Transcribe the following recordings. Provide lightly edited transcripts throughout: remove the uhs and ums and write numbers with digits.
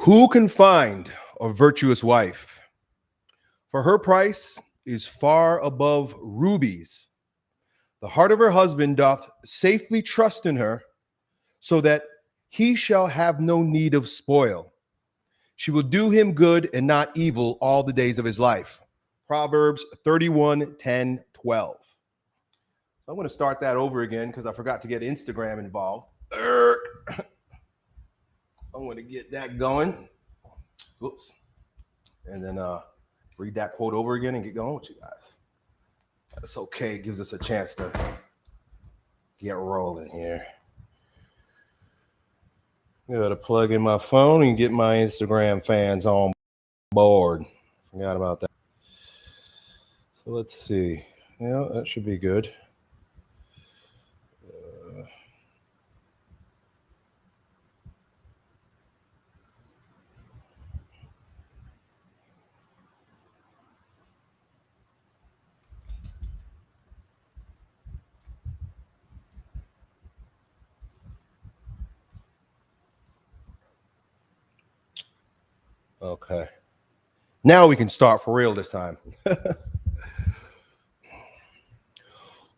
Who can find a virtuous wife? For her price is far above rubies. The heart of her husband doth safely trust in her, so that he shall have no need of spoil. She will do him good and not evil all the days of his life. Proverbs 31, 10, 12. I'm going to start that over again because I forgot to get Instagram involved. I'm going to get that going. Whoops. And then read that quote over again and get going with you guys. That's okay. It gives us a chance to get rolling here. I got to plug in my phone and get my Instagram fans on board. Forgot about that. So let's see. Yeah, that should be good. Okay. Now we can start for real this time.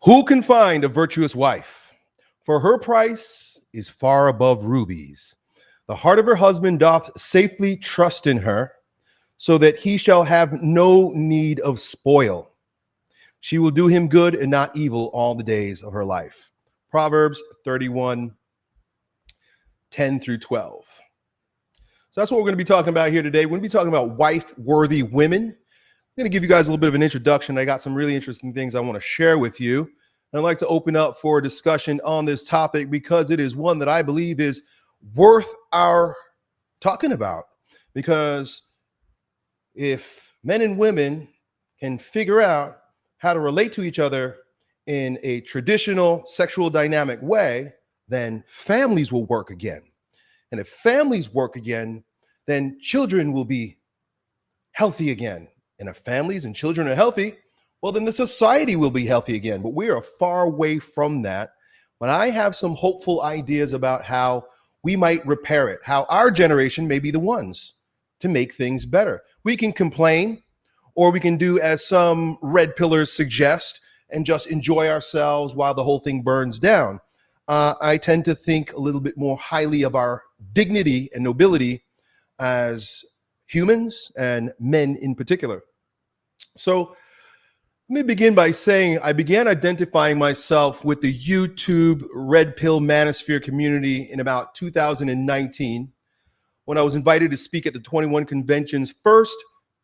Who can find a virtuous wife? For her price is far above rubies. The heart of her husband doth safely trust in her, so that he shall have no need of spoil. She will do him good and not evil all the days of her life. Proverbs 31, 10 through 12. So that's what we're going to be talking about here today. We're going to be talking about wife-worthy women. I'm going to give you guys a little bit of an introduction. I got some really interesting things I want to share with you. And I'd like to open up for a discussion on this topic because it is one that I believe is worth our talking about. Because if men and women can figure out how to relate to each other in a traditional sexual dynamic way, then families will work again. And if families work again, then children will be healthy again. And if families and children are healthy, well, then the society will be healthy again. But we are far away from that. But I have some hopeful ideas about how we might repair it, how our generation may be the ones to make things better. We can complain, or we can do as some red pillars suggest and just enjoy ourselves while the whole thing burns down. I tend to think a little bit more highly of our dignity and nobility as humans and men in particular. So let me begin by saying I began identifying myself with the YouTube Red Pill Manosphere community in about 2019 when I was invited to speak at the 21 Convention's first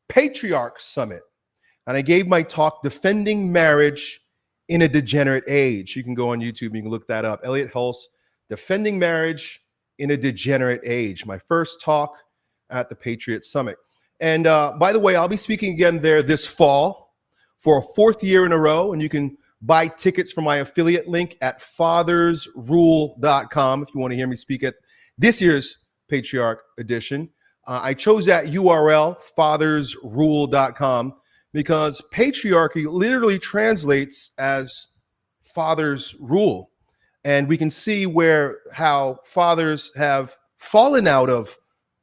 Patriarch Summit. And I gave my talk, Defending Marriage in a Degenerate Age. You can go on YouTube, you can look that up. Elliot Hulse, Defending Marriage in a Degenerate Age, my first talk at the Patriot Summit. And by the way, I'll be speaking again there this fall for a fourth year in a row. And you can buy tickets from my affiliate link at fathersrule.com if you want to hear me speak at this year's Patriarch edition. I chose that URL, fathersrule.com, because patriarchy literally translates as father's rule. And we can see how fathers have fallen out of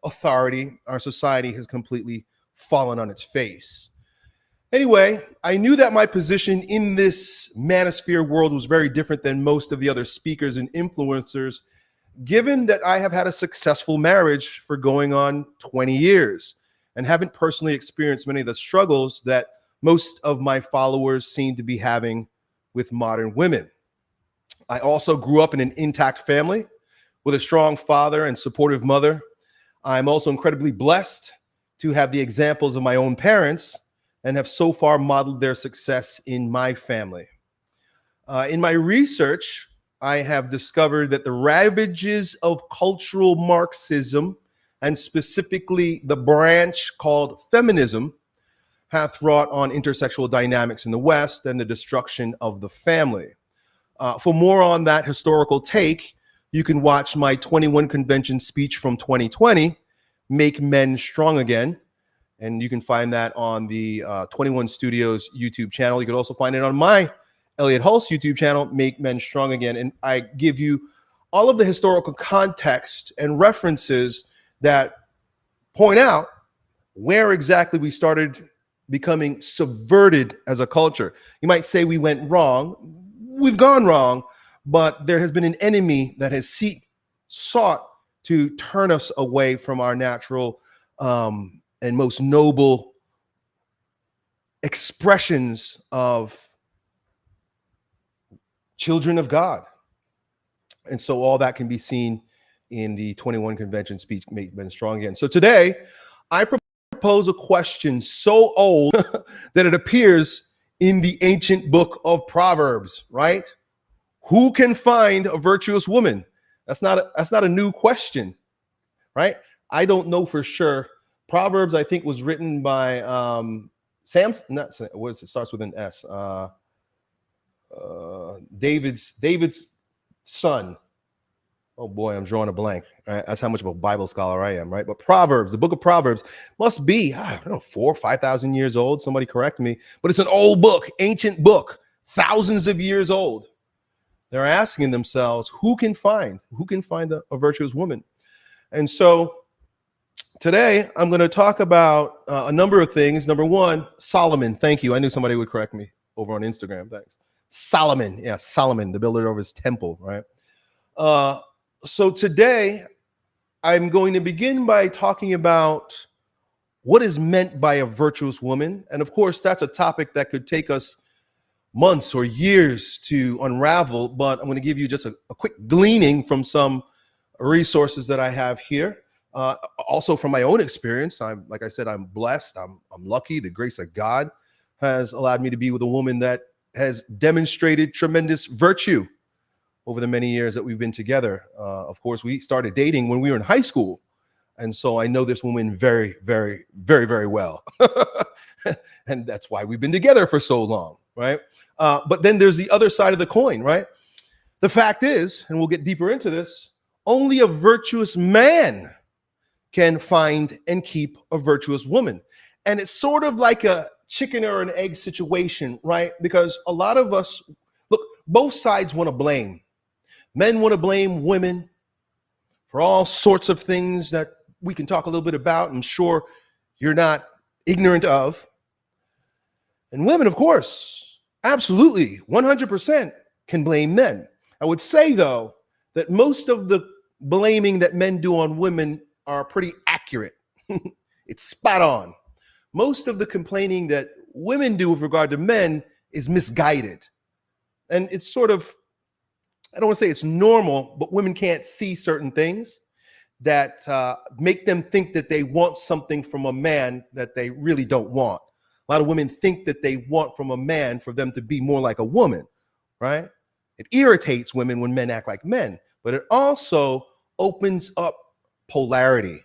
authority. Our society has completely fallen on its face. Anyway, I knew that my position in this manosphere world was very different than most of the other speakers and influencers, given that I have had a successful marriage for going on 20 years and haven't personally experienced many of the struggles that most of my followers seem to be having with modern women. I also grew up in an intact family with a strong father and supportive mother. I'm also incredibly blessed to have the examples of my own parents and have so far modeled their success in my family. In my research, I have discovered that the ravages of cultural Marxism, and specifically the branch called feminism, hath wrought on intersexual dynamics in the West and the destruction of the family. For more on that historical take, you can watch my 21 Convention speech from 2020, Make Men Strong Again. And you can find that on the 21 Studios YouTube channel. You can also find it on my Elliot Hulse YouTube channel, Make Men Strong Again. And I give you all of the historical context and references that point out where exactly we started becoming subverted as a culture. You might say we went wrong. We've gone wrong, but there has been an enemy that has sought to turn us away from our natural and most noble expressions of children of God. And so all that can be seen in the 21 Convention speech, Make Men Strong Again. So today, I propose a question so old that it appears in the ancient book of Proverbs, right? Who can find a virtuous woman? That's not a new question, right? I don't know for sure. Proverbs, I think, was written by Samson. Not what is it? Starts with an S. David's son. Oh boy, I'm drawing a blank. Right? That's how much of a Bible scholar I am, right? But Proverbs, the book of Proverbs, must be, I don't know, 4,000 or 5,000 years old. Somebody correct me. But it's an old book, ancient book, thousands of years old. They're asking themselves, who can find a virtuous woman? And so today I'm going to talk about a number of things. Number one, Solomon. Thank you. I knew somebody would correct me over on Instagram. Thanks. Solomon. Yeah, Solomon, the builder of his temple, right? So today, I'm going to begin by talking about what is meant by a virtuous woman. And of course, that's a topic that could take us months or years to unravel, but I'm going to give you just a quick gleaning from some resources that I have here. Also from my own experience. Like I said, I'm blessed. I'm lucky. The grace of God has allowed me to be with a woman that has demonstrated tremendous virtue over the many years that we've been together. Of course, we started dating when we were in high school. And so I know this woman very, very, very, very well. And that's why we've been together for so long, right? But then there's the other side of the coin, right? The fact is, and we'll get deeper into this, only a virtuous man can find and keep a virtuous woman. And it's sort of like a chicken or an egg situation, right? Because a lot of us, look, both sides want to blame. Men want to blame women for all sorts of things that we can talk a little bit about. I'm sure you're not ignorant of. And women, of course, absolutely, 100% can blame men. I would say, though, that most of the blaming that men do on women are pretty accurate. It's spot on. Most of the complaining that women do with regard to men is misguided. And it's sort of, I don't want to say it's normal, but women can't see certain things that make them think that they want something from a man that they really don't want. A lot of women think that they want from a man for them to be more like a woman, right? It irritates women when men act like men, but it also opens up polarity.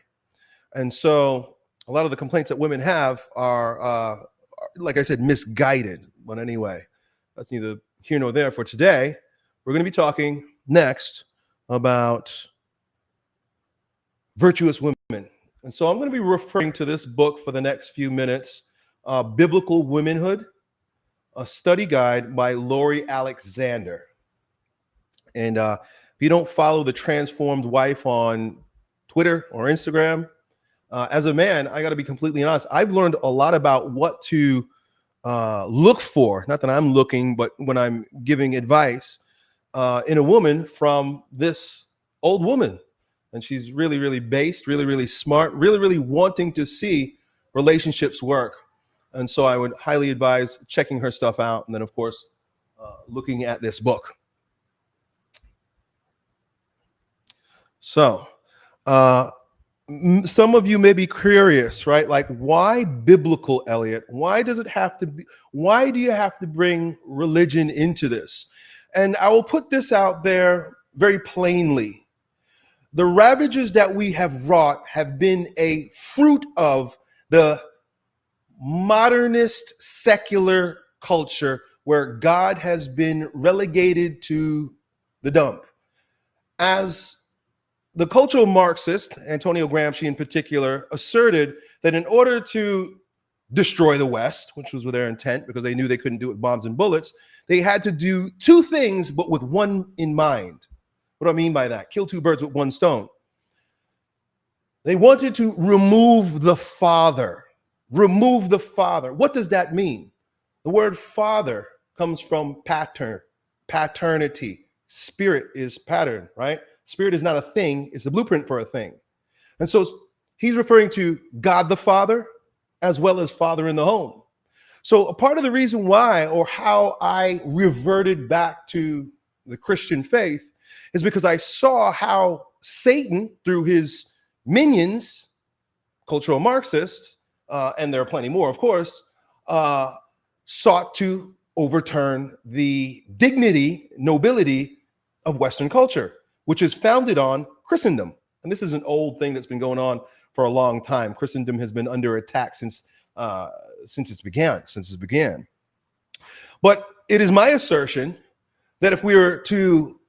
And so a lot of the complaints that women have are, like I said, misguided. But anyway, that's neither here nor there for today. We're going to be talking next about virtuous women. And so I'm going to be referring to this book for the next few minutes, Biblical Womanhood, a study guide by Lori Alexander. And if you don't follow the Transformed Wife on Twitter or Instagram, as a man, I got to be completely honest, I've learned a lot about what to look for, not that I'm looking, but when I'm giving advice in a woman from this old woman. And she's really, really based, really, really smart, really, really wanting to see relationships work. And so I would highly advise checking her stuff out. And then, of course, looking at this book. So some of you may be curious, right? Like, why biblical, Elliot? Why does it have to be? Why do you have to bring religion into this? And I will put this out there very plainly. The ravages that we have wrought have been a fruit of the modernist secular culture where God has been relegated to the dump. As the cultural Marxist, Antonio Gramsci in particular, asserted that in order to destroy the West, which was their intent because they knew they couldn't do it with bombs and bullets, they had to do two things, but with one in mind. What do I mean by that? Kill two birds with one stone. They wanted to remove the father. Remove the father. What does that mean? The word father comes from paternity. Spirit is pattern, right? Spirit is not a thing, it's the blueprint for a thing. And so he's referring to God the Father as well as Father in the home. So a part of the reason why or how I reverted back to the Christian faith is because I saw how Satan, through his minions, cultural Marxists, and there are plenty more, of course, sought to overturn the dignity, nobility of Western culture, which is founded on Christendom. And this is an old thing that's been going on for a long time. Christendom has been under attack since it began. But it is my assertion that if we were to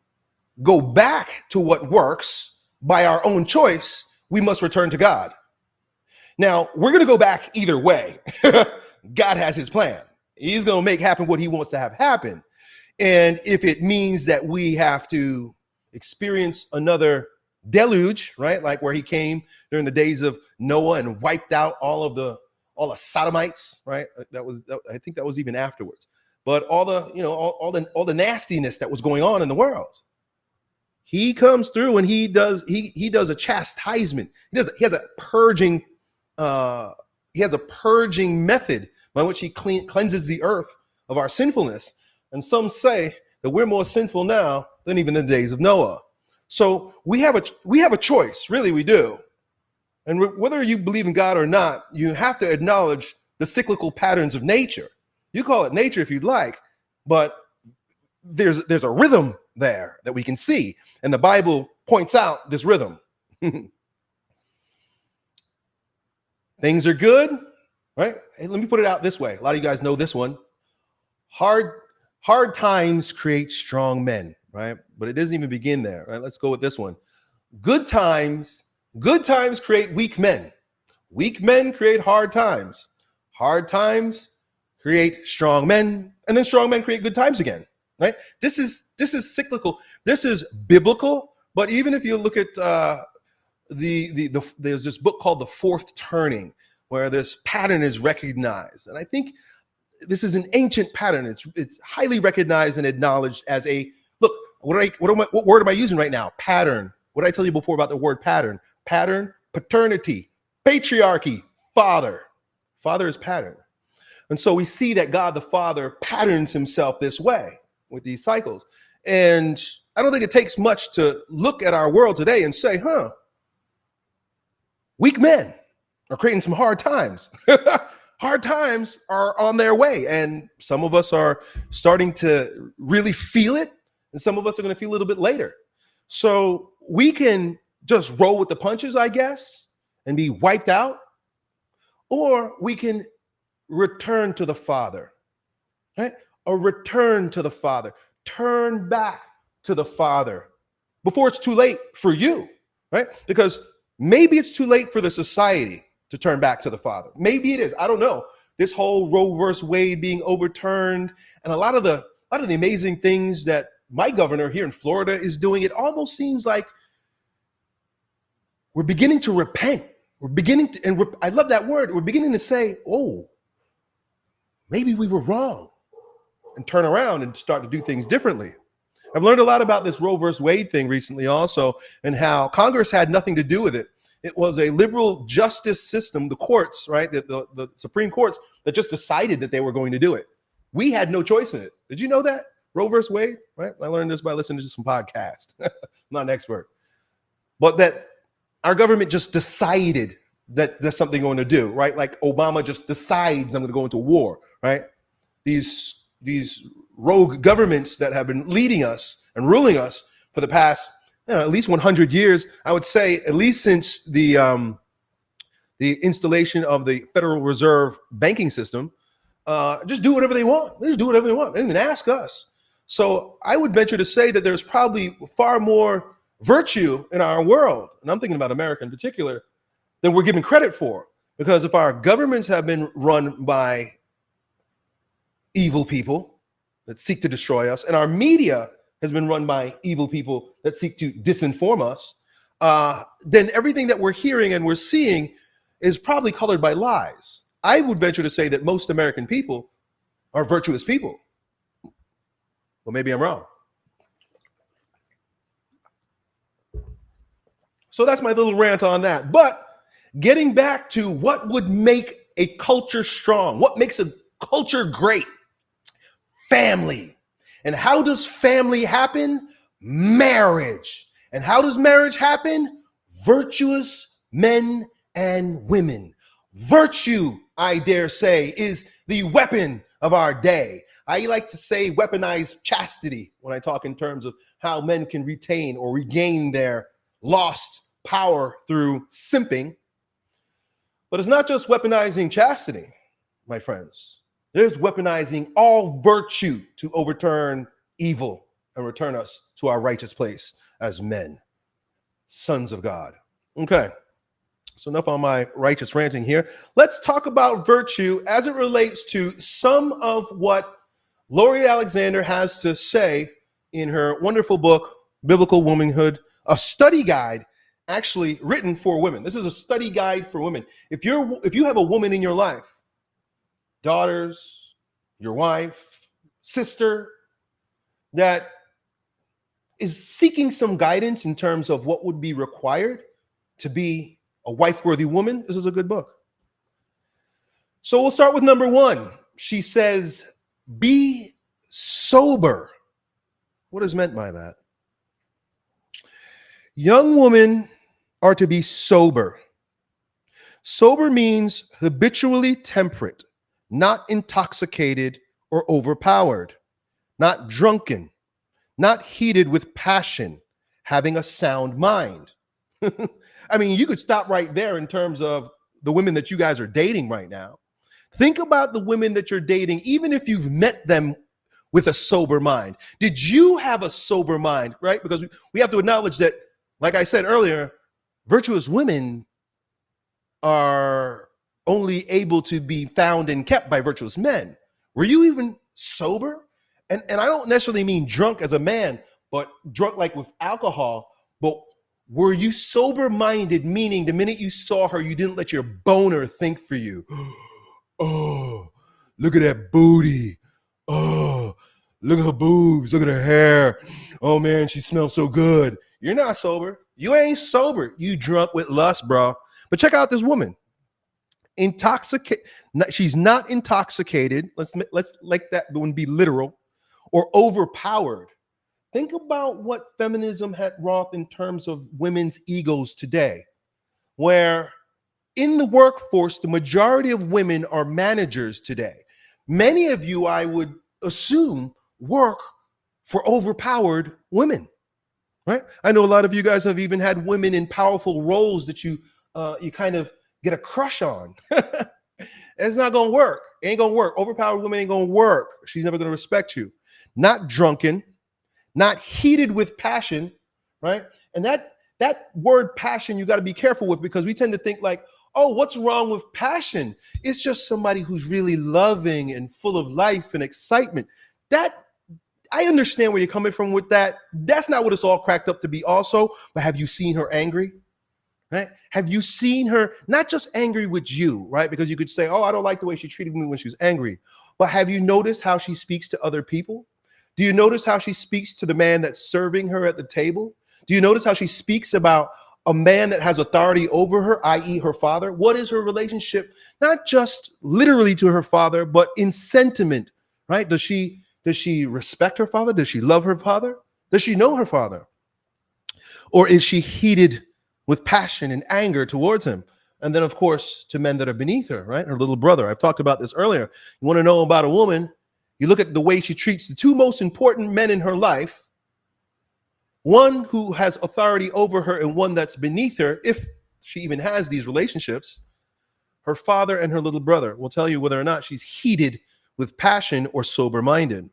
go back to what works by our own choice, we must return to God. Now, we're going to go back either way. God has his plan. He's going to make happen what he wants to have happen. And if it means that we have to experience another deluge, right? Like where he came during the days of Noah and wiped out all the sodomites, right? I think that was even afterwards. But all the nastiness that was going on in the world. He comes through and he does a chastisement. He has a purging method by which he cleanses the earth of our sinfulness. And some say that we're more sinful now than even in the days of Noah. So we have a choice, really we do. And whether you believe in God or not, you have to acknowledge the cyclical patterns of nature. You call it nature if you'd like, but there's a rhythm there that we can see. And the Bible points out this rhythm. Things are good, right? Hey, let me put it out this way. A lot of you guys know this one. Hard times create strong men, right? But it doesn't even begin there, right? Let's go with this one. Good times create weak men. Weak men create hard times. Hard times create strong men, and then strong men create good times again, right? This is cyclical. This is biblical. But even if you look at there's this book called The Fourth Turning, where this pattern is recognized, and I think this is an ancient pattern. It's highly recognized and acknowledged as a look. What word am I using right now? Pattern. What did I tell you before about the word pattern? Pattern, paternity, patriarchy, father. Father is pattern. And so we see that God the Father patterns himself this way with these cycles. And I don't think it takes much to look at our world today and say, weak men are creating some hard times. Hard times are on their way. And some of us are starting to really feel it. And some of us are going to feel a little bit later. So we can just roll with the punches, I guess, and be wiped out. Or we can return to the Father, right? A return to the Father. Turn back to the Father before it's too late for you, right? Because maybe it's too late for the society to turn back to the Father. Maybe it is. I don't know. This whole Roe versus Wade being overturned and a lot of the amazing things that my governor here in Florida is doing, it almost seems like we're beginning to repent. We're beginning to, and I love that word. We're beginning to say, oh, maybe we were wrong, and turn around and start to do things differently. I've learned a lot about this Roe versus Wade thing recently also, and how Congress had nothing to do with it. It was a liberal justice system, the courts, right? The Supreme Courts that just decided that they were going to do it. We had no choice in it. Did you know that? Roe versus Wade, right? I learned this by listening to some podcasts. I'm not an expert. But that our government just decided that there's something going to do, right? Like Obama just decides I'm going to go into war, right? These rogue governments that have been leading us and ruling us for the past at least 100 years, I would say, at least since the installation of the Federal Reserve banking system, just do whatever they want. They just do whatever they want. They didn't even ask us. So I would venture to say that there's probably far more virtue in our world, and I'm thinking about America in particular, than we're given credit for. Because if our governments have been run by evil people that seek to destroy us, and our media has been run by evil people that seek to disinform us, then everything that we're hearing and we're seeing is probably colored by lies. I would venture to say that most American people are virtuous people. Well, maybe I'm wrong. So that's my little rant on that. But getting back to what would make a culture strong, what makes a culture great? Family. And how does family happen? Marriage. And how does marriage happen? Virtuous men and women. Virtue, I dare say, is the weapon of our day. I like to say weaponized chastity when I talk in terms of how men can retain or regain their lost power through simping. But it's not just weaponizing chastity, my friends. There's weaponizing all virtue to overturn evil and return us to our righteous place as men, sons of God. Okay, so enough on my righteous ranting here. Let's talk about virtue as it relates to some of what Lori Alexander has to say in her wonderful book, Biblical Womanhood, a study guide actually written for women. This is a study guide for women. If you have a woman in your life, daughters, your wife, sister, that is seeking some guidance in terms of what would be required to be a wife-worthy woman, this is a good book. So we'll start with number 1. She says, be sober. What is meant by that? Young women are to be sober. Sober means habitually temperate, not intoxicated or overpowered, not drunken, not heated with passion, having a sound mind. I mean, you could stop right there in terms of the women that you guys are dating right now. Think about the women that you're dating, even if you've met them with a sober mind. Did you have a sober mind, right? Because we have to acknowledge that, like I said earlier, virtuous women are only able to be found and kept by virtuous men. Were you even sober? And I don't necessarily mean drunk as a man, but drunk like with alcohol. But were you sober-minded, meaning the minute you saw her, you didn't let your boner think for you? Oh, look at that booty. Oh, look at her boobs. Look at her hair. Oh, man, she smells so good. You're not sober. You ain't sober. You drunk with lust, bro. But check out this woman. She's not intoxicated. Let's let that one be literal, or overpowered. Think about what feminism had wrought in terms of women's egos today, where in the workforce, the majority of women are managers today. Many of you, I would assume, work for overpowered women, right? I know a lot of you guys have even had women in powerful roles that you kind of get a crush on. It's not going to work. It ain't going to work. Overpowered women ain't going to work. She's never going to respect you. Not drunken, not heated with passion, right? And that word passion, you got to be careful with, because we tend to think like, oh, what's wrong with passion? It's just somebody who's really loving and full of life and excitement. That, I understand where you're coming from with that. That's not what it's all cracked up to be also. But have you seen her angry? Right? Have you seen her not just angry with you, right? Because you could say, oh, I don't like the way she treated me when she was angry. But have you noticed how she speaks to other people? Do you notice how she speaks to the man that's serving her at the table? Do you notice how she speaks about a man that has authority over her, i.e. her father? What is her relationship, not just literally to her father, but in sentiment, right? Does she respect her father? Does she love her father? Does she know her father? Or is she heated with passion and anger towards him? And then, of course, to men that are beneath her, right? Her little brother. I've talked about this earlier. You want to know about a woman, you look at the way she treats the two most important men in her life, one who has authority over her and one that's beneath her, if she even has these relationships. Her father and her little brother will tell you whether or not she's heated with passion or sober-minded.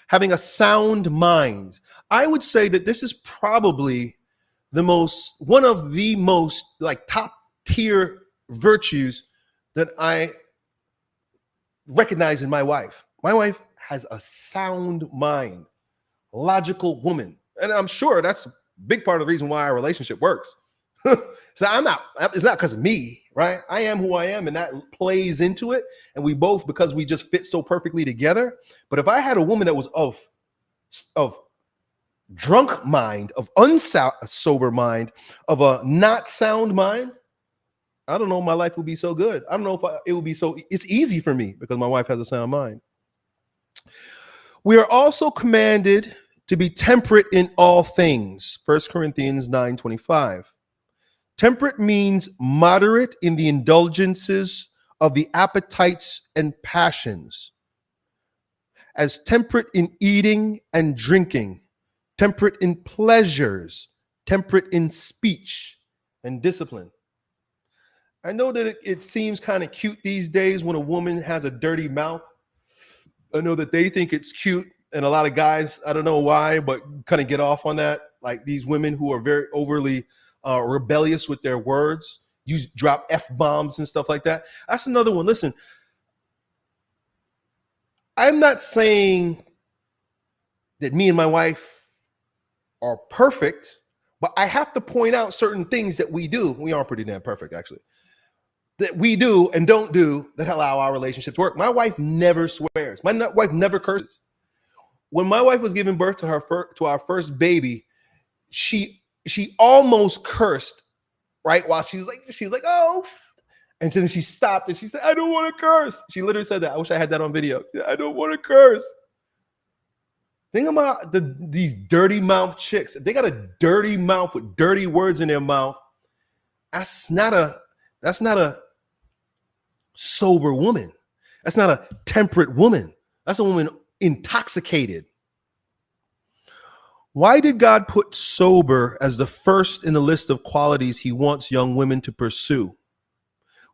Having a sound mind. I would say that this is probably one of the most like top tier virtues that I recognize in my wife. My wife has a sound mind, logical woman. And I'm sure that's Big part of the reason why our relationship works. So it's not because of me, right? I am who I am, and that plays into it. And we both, because we just fit so perfectly together. But if I had a woman that was of drunk mind, of unsober mind, of a not sound mind, I don't know if my life would be so good. I don't know if it would be so, it's easy for me because my wife has a sound mind. We are also commanded to be temperate in all things. 1 Corinthians 9:25. Temperate means moderate in the indulgences of the appetites and passions, as temperate in eating and drinking, temperate in pleasures, temperate in speech and discipline. I know that it seems kind of cute these days when a woman has a dirty mouth. I know that they think it's cute, and a lot of guys, I don't know why, but kind of get off on that. Like these women who are very overly rebellious with their words, drop F-bombs and stuff like that. That's another one. Listen, I'm not saying that me and my wife are perfect, but I have to point out certain things that we do. We are pretty damn perfect, actually, that we do and don't do that allow our relationship to work. My wife never swears. My wife never curses. When my wife was giving birth to our first baby, she almost cursed, right? While she was like, oh, and then she stopped and she said, I don't want to curse. She literally said that. I wish I had that on video. I don't want to curse. Think about these dirty mouth chicks. If they got a dirty mouth with dirty words in their mouth, that's not a sober woman. That's not a temperate woman. That's a woman intoxicated. Why did God put sober as the first in the list of qualities he wants young women to pursue?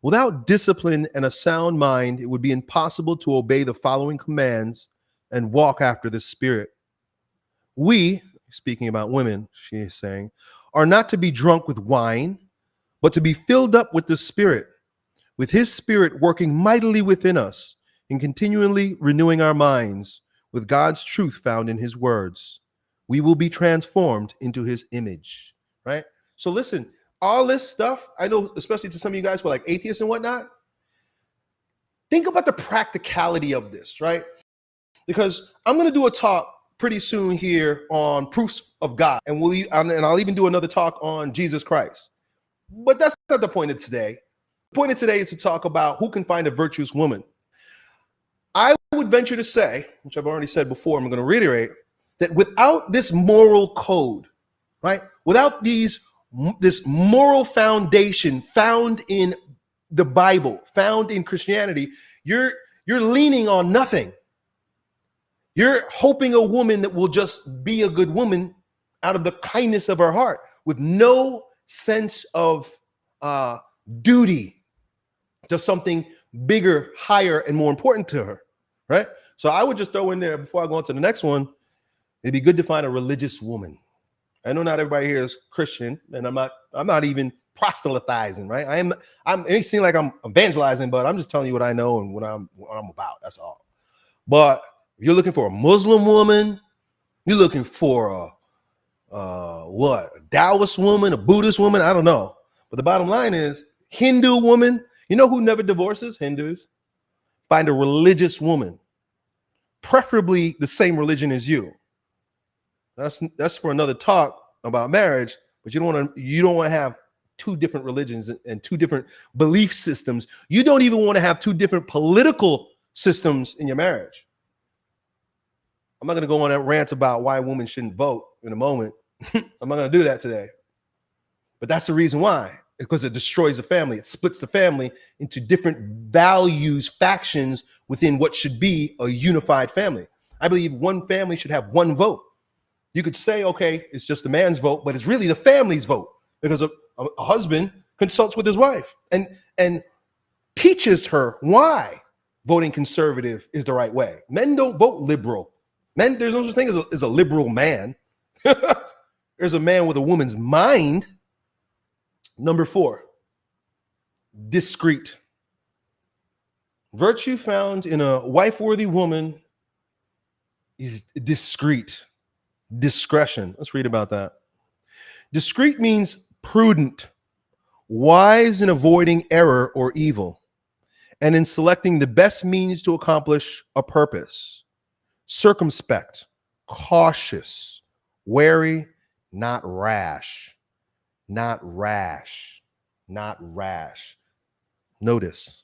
Without discipline and a sound mind, it would be impossible to obey the following commands and walk after the Spirit. We, speaking about women, she is saying, are not to be drunk with wine, but to be filled up with the Spirit, with his Spirit working mightily within us and continually renewing our minds with God's truth found in his words. We will be transformed into his image, right? So listen, all this stuff, I know, especially to some of you guys who are like atheists and whatnot, think about the practicality of this, right? Because I'm going to do a talk pretty soon here on proofs of God, and I'll even do another talk on Jesus Christ. But that's not the point of today. The point of today is to talk about who can find a virtuous woman. I would venture to say, which I've already said before, I'm going to reiterate, that without this moral code, right, without this moral foundation found in the Bible, found in Christianity, you're leaning on nothing. You're hoping a woman that will just be a good woman out of the kindness of her heart with no sense of duty to something bigger, higher, and more important to her, right? So I would just throw in there, before I go on to the next one, it'd be good to find a religious woman. I know not everybody here is Christian, and I'm not even proselytizing, right? It may seem like I'm evangelizing, but I'm just telling you what I know and what I'm about. That's all. But if you're looking for a Muslim woman, you're looking for a Taoist woman, a Buddhist woman, I don't know. But the bottom line is, Hindu woman, you know who never divorces? Hindus. Find a religious woman, preferably the same religion as you. That's for another talk about marriage, but you don't want to have two different religions and two different belief systems. You don't even want to have two different political systems in your marriage. I'm not going to go on that rant about why women shouldn't vote in a moment. I'm not going to do that today. But that's the reason why. It's because it destroys the family. It splits the family into different values, factions within what should be a unified family. I believe one family should have one vote. You could say, okay, it's just the man's vote, but it's really the family's vote, because a husband consults with his wife and teaches her why voting conservative is the right way. Men don't vote liberal. Men, there's no such thing as a liberal man. There's a man with a woman's mind. Number 4, discreet. Virtue found in a wife-worthy woman is discreet. Discretion. Let's read about that. Discreet means prudent, wise in avoiding error or evil, and in selecting the best means to accomplish a purpose. Circumspect, cautious, wary, not rash, not rash, not rash. Notice.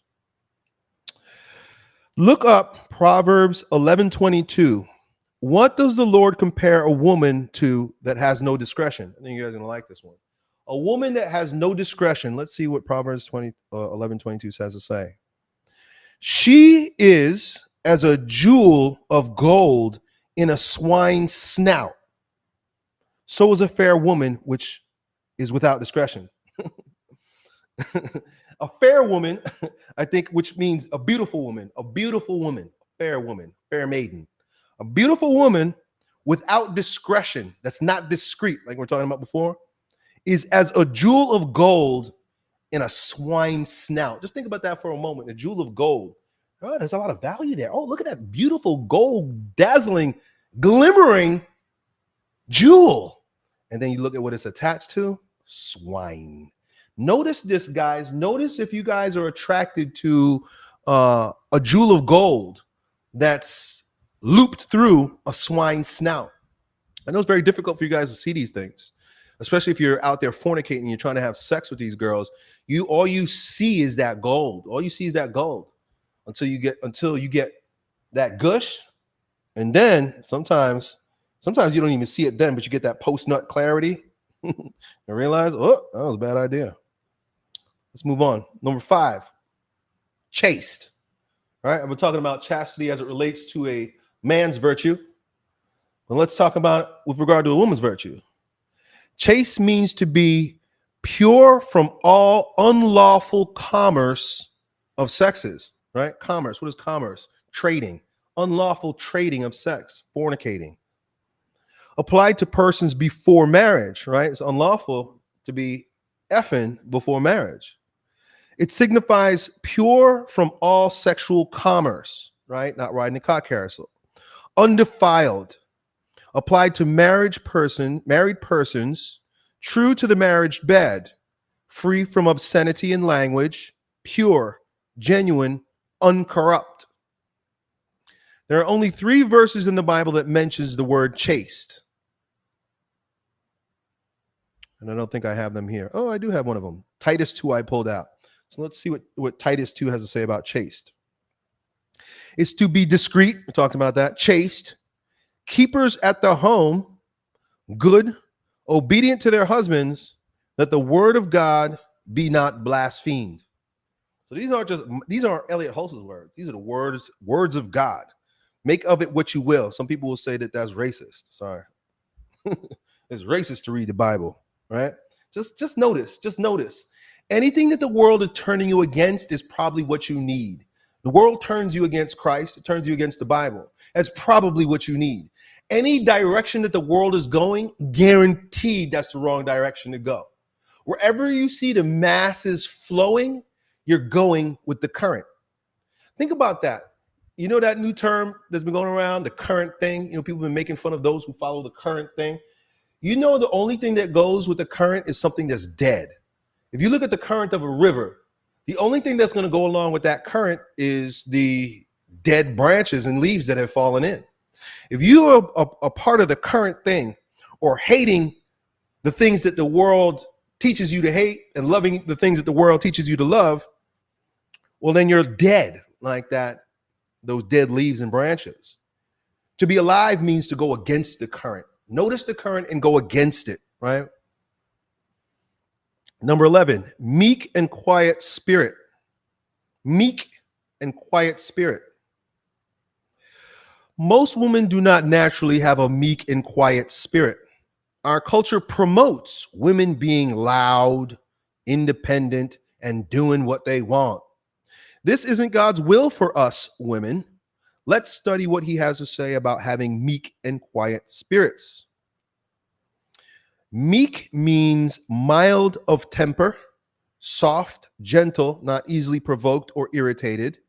Look up Proverbs 11:22. What does the Lord compare a woman to that has no discretion? I think you guys are going to like this one. A woman that has no discretion. Let's see what Proverbs 11:22 has to say. She is as a jewel of gold in a swine's snout. So is a fair woman which is without discretion. A fair woman, I think, which means a beautiful woman, fair maiden. A beautiful woman without discretion, that's not discreet, like we're talking about before, is as a jewel of gold in a swine's snout. Just think about that for a moment. A jewel of gold. Oh, there's a lot of value there. Oh, look at that beautiful gold, dazzling, glimmering jewel. And then you look at what it's attached to, swine. Notice this, guys. Notice if you guys are attracted to a jewel of gold that's looped through a swine's snout. I know it's very difficult for you guys to see these things, especially if you're out there fornicating and you're trying to have sex with these girls. All you see is that gold. All you see is that gold until you get that gush, and then sometimes you don't even see it then, but you get that post-nut clarity and realize, oh, that was a bad idea. Let's move on. Number 5, chaste. All right, I've been talking about chastity as it relates to a man's virtue. But let's talk about with regard to a woman's virtue. Chaste means to be pure from all unlawful commerce of sexes, right? Commerce. What is commerce? Trading. Unlawful trading of sex, fornicating. Applied to persons before marriage, right? It's unlawful to be effing before marriage. It signifies pure from all sexual commerce, right? Not riding a cock carousel. Undefiled. Applied to married persons, true to the marriage bed, free from obscenity in language, pure, genuine, uncorrupt. There are only 3 verses in the Bible that mentions the word chaste. And I don't think I have them here. Oh, I do have one of them. Titus 2 I pulled out. So let's see what Titus 2 has to say about chaste. It's to be discreet. We talked about that. Chaste. Keepers at the home, good, obedient to their husbands, that the word of God be not blasphemed. So these aren't Elliot Hulse's words. These are the words of God. Make of it what you will. Some people will say that that's racist. Sorry. It's racist to read the Bible, right? Just notice. Anything that the world is turning you against is probably what you need. The world turns you against Christ. It turns you against the Bible. That's probably what you need. Any direction that the world is going, guaranteed that's the wrong direction to go. Wherever you see the masses flowing, you're going with the current. Think about that. You know that new term that's been going around, the current thing? You know, people have been making fun of those who follow the current thing. You know, the only thing that goes with the current is something that's dead. If you look at the current of a river, the only thing that's going to go along with that current is the dead branches and leaves that have fallen in. If you are a part of the current thing, or hating the things that the world teaches you to hate and loving the things that the world teaches you to love, well, then you're dead like that, those dead leaves and branches. To be alive means to go against the current. Notice the current and go against it, right? Number 11, meek and quiet spirit. Meek and quiet spirit. Most women do not naturally have a meek and quiet spirit. Our culture promotes women being loud, independent, and doing what they want. This isn't God's will for us women. Let's study what he has to say about having meek and quiet spirits. Meek means mild of temper, soft, gentle, not easily provoked or irritated,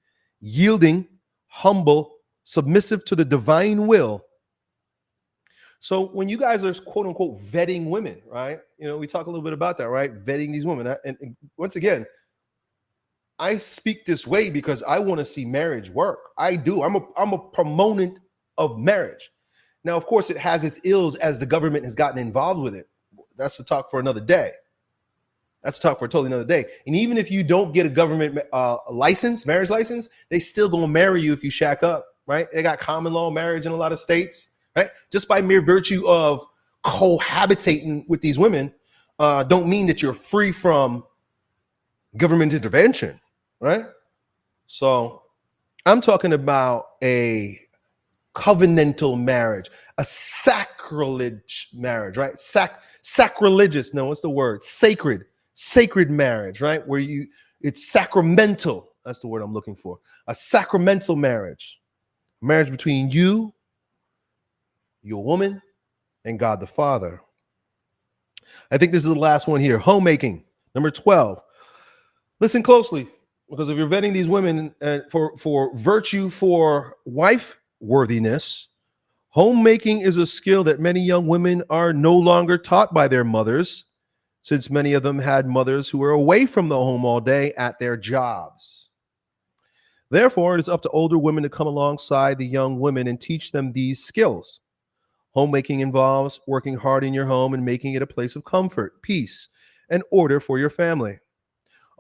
yielding, humble, submissive to the divine will, So when you guys are quote unquote vetting women, right? We talk a little bit about that, right? Vetting these women. And once again, I speak this way because I want to see marriage work. I do. I'm a proponent of marriage. Now, of course, it has its ills as the government has gotten involved with it. That's a talk for another day. That's a talk for a totally another day. And even if you don't get a government license, marriage license, they still gonna marry you if you shack up, right? They got common law marriage in a lot of states, right? Just by mere virtue of cohabitating with these women, don't mean that you're free from government intervention, right? So I'm talking about a covenantal marriage, a sacrilege marriage, right? Sacrilegious, no, what's the word? Sacred marriage, right? Where it's sacramental. That's the word I'm looking for. A sacramental marriage between you, your woman, and God the Father. I think this is the last one here. Homemaking, number 12. Listen closely, because if you're vetting these women for virtue, for wife worthiness, homemaking is a skill that many young women are no longer taught by their mothers, since many of them had mothers who were away from the home all day at their jobs. Therefore, it is up to older women to come alongside the young women and teach them these skills. Homemaking involves working hard in your home and making it a place of comfort, peace, and order for your family.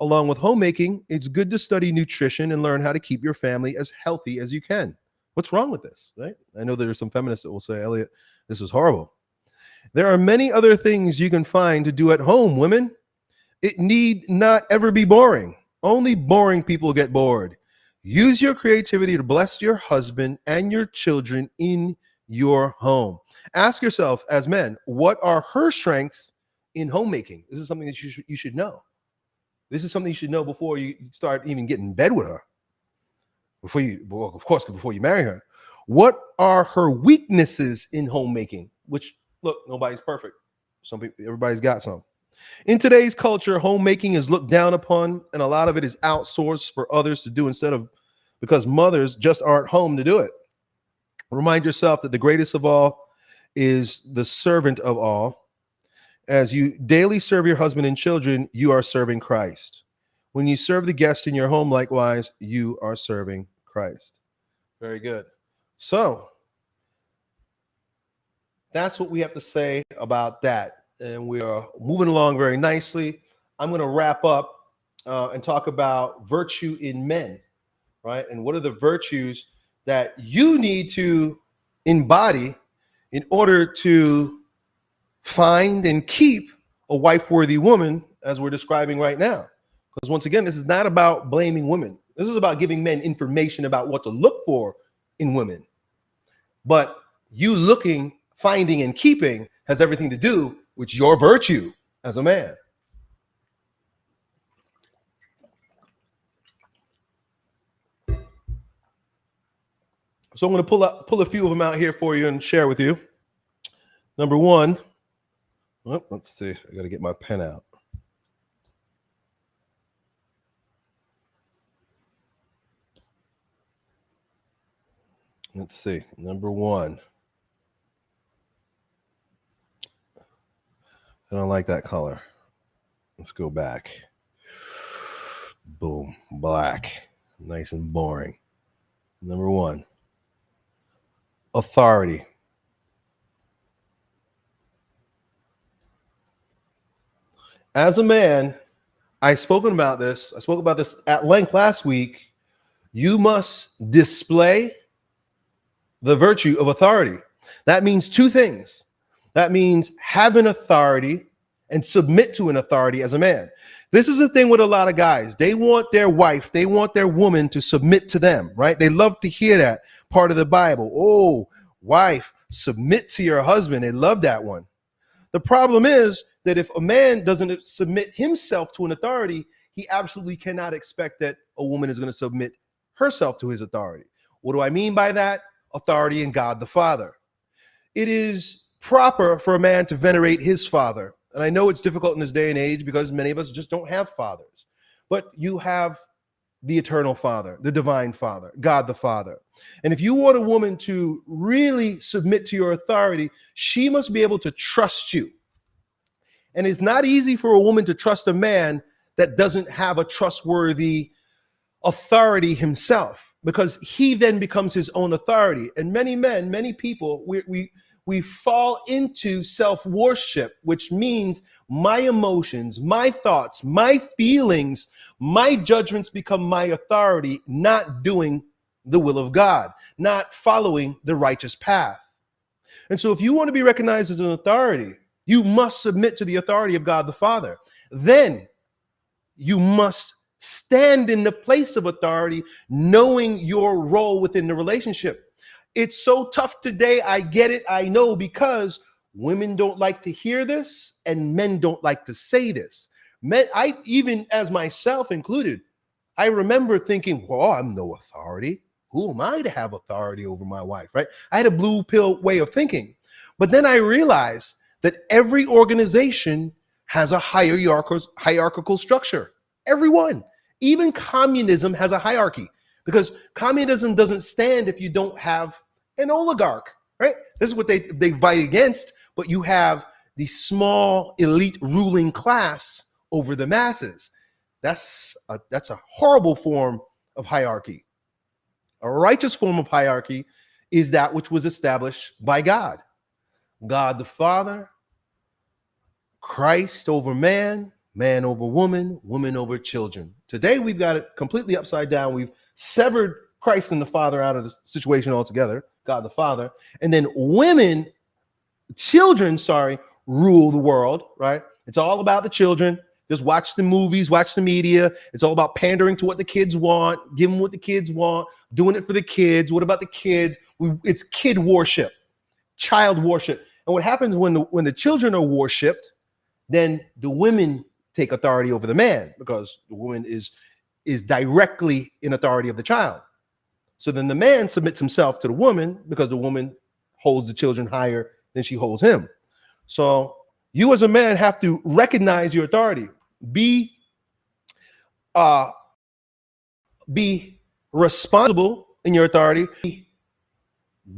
Along with homemaking, it's good to study nutrition and learn how to keep your family as healthy as you can. What's wrong with this, right? I know there are some feminists that will say, Elliot, this is horrible. There are many other things you can find to do at home, women. It need not ever be boring. Only boring people get bored. Use your creativity to bless your husband and your children in your home. Ask yourself, as men, what are her strengths in homemaking? This is something that you should know. This is something you should know before you start even getting in bed with her. Before you marry her. What are her weaknesses in homemaking? Which, look, nobody's perfect. Everybody's got some. In today's culture, homemaking is looked down upon, and a lot of it is outsourced for others to do because mothers just aren't home to do it. Remind yourself that the greatest of all is the servant of all. As you daily serve your husband and children, you are serving Christ. When you serve the guest in your home, likewise, you are serving Christ. Very good. So that's what we have to say about that. And we are moving along very nicely. I'm going to wrap up and talk about virtue in men, right? And what are the virtues that you need to embody in order to find and keep a wife-worthy woman, as we're describing right now. Because once again, this is not about blaming women. This is about giving men information about what to look for in women. But you looking, finding, and keeping has everything to do with your virtue as a man. So I'm going to pull a few of them out here for you and share with you. Number one, let's see. I got to get my pen out. Let's see. Number one. I don't like that color. Let's go back. Boom. Black. Nice and boring. Number one. Authority. As a man, I spoke about this at length last week. You must display the virtue of authority. That means two things. That means have an authority and submit to an authority as a man. This is the thing with a lot of guys. They want their wife, they want their woman to submit to them, right? They love to hear that part of the Bible. Oh, wife, submit to your husband. They love that one. The problem is that if a man doesn't submit himself to an authority, he absolutely cannot expect that a woman is going to submit herself to his authority. What do I mean by that? Authority in God the Father. It is proper for a man to venerate his father. And I know it's difficult in this day and age because many of us just don't have fathers. But you have the eternal Father, the divine Father, God the Father. And if you want a woman to really submit to your authority, she must be able to trust you. And it's not easy for a woman to trust a man that doesn't have a trustworthy authority himself, because he then becomes his own authority. And many men, many people, we fall into self-worship, which means my emotions, my thoughts, my feelings, my judgments become my authority, not doing the will of God, not following the righteous path. And so if you want to be recognized as an authority, you must submit to the authority of God the Father. Then you must stand in the place of authority, knowing your role within the relationship. It's so tough today. I get it. I know, because women don't like to hear this and men don't like to say this. Men, I even as myself included, I remember thinking, well, I'm no authority. Who am I to have authority over my wife, right? I had a blue pill way of thinking. But then I realized that every organization has a hierarchical structure. Everyone. Even communism has a hierarchy, because communism doesn't stand if you don't have an oligarch, right? This is what they fight against, but you have the small elite ruling class over the masses. That's a horrible form of hierarchy. A righteous form of hierarchy is that which was established by God. God the Father, Christ over man, man over woman, woman over children. Today we've got it completely upside down. We've severed Christ and the Father out of the situation altogether, God the Father. And then children, rule the world, right? It's all about the children. Just watch the movies, watch the media. It's all about pandering to what the kids want, give them what the kids want, doing it for the kids. What about the kids? It's kid worship, child worship. And what happens when the children are worshipped, then the women take authority over the man, because the woman is directly in authority of the child. So then the man submits himself to the woman, because the woman holds the children higher than she holds him. So you as a man have to recognize your authority. Be responsible in your authority. Be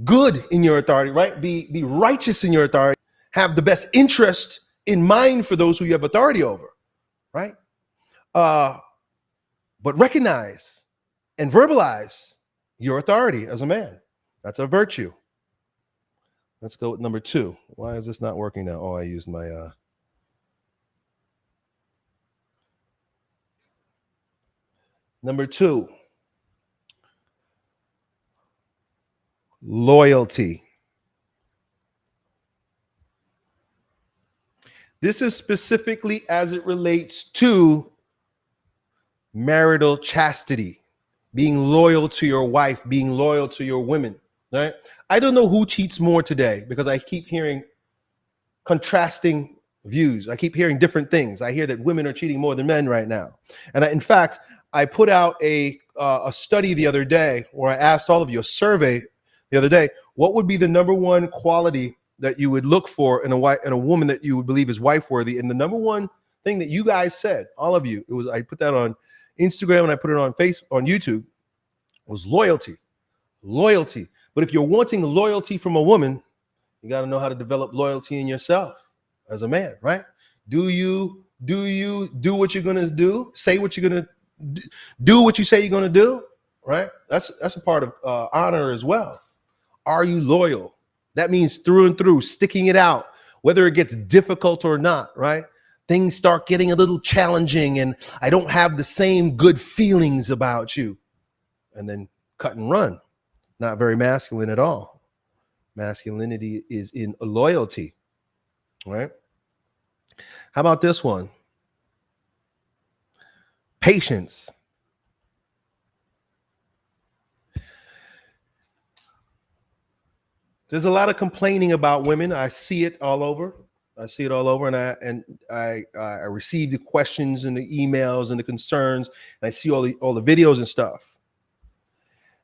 good in your authority, right? Be righteous in your authority. Have the best interest in mind for those who you have authority over, right? But recognize and verbalize your authority as a man. That's a virtue. Let's go with number 2. Why is this not working now? Oh, I used my number 2. Loyalty. This is specifically as it relates to marital chastity, being loyal to your wife, being loyal to your women, right? I don't know who cheats more today, because I keep hearing contrasting views. I keep hearing different things. I hear that women are cheating more than men right now. And in fact, I put out a study the other day, where I asked all of you, a survey the other day, what would be the number one quality that you would look for in a woman that you would believe is wife worthy? And the number one thing that you guys said, all of you, I put that on Instagram and I put it on YouTube, was loyalty. Loyalty. But if you're wanting loyalty from a woman, you got to know how to develop loyalty in yourself as a man, right? Do you do what you're going to do? Say what you're going to do, what you say you're going to do, right? That's a part of honor as well. Are you loyal? That means through and through, sticking it out, whether it gets difficult or not, right? Things start getting a little challenging and I don't have the same good feelings about you. And then cut and run. Not very masculine at all. Masculinity is in loyalty, right? How about this one? Patience. There's a lot of complaining about women. I see it all over. And I receive the questions and the emails and the concerns. And I see all the videos and stuff.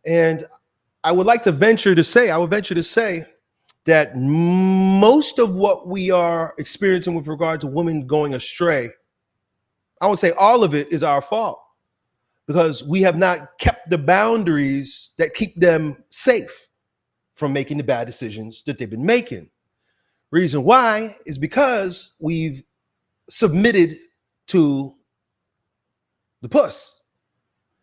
And I would venture to say that most of what we are experiencing with regard to women going astray, I would say all of it is our fault. because we have not kept the boundaries that keep them safe from making the bad decisions that they've been making. Reason why is because we've submitted to the puss.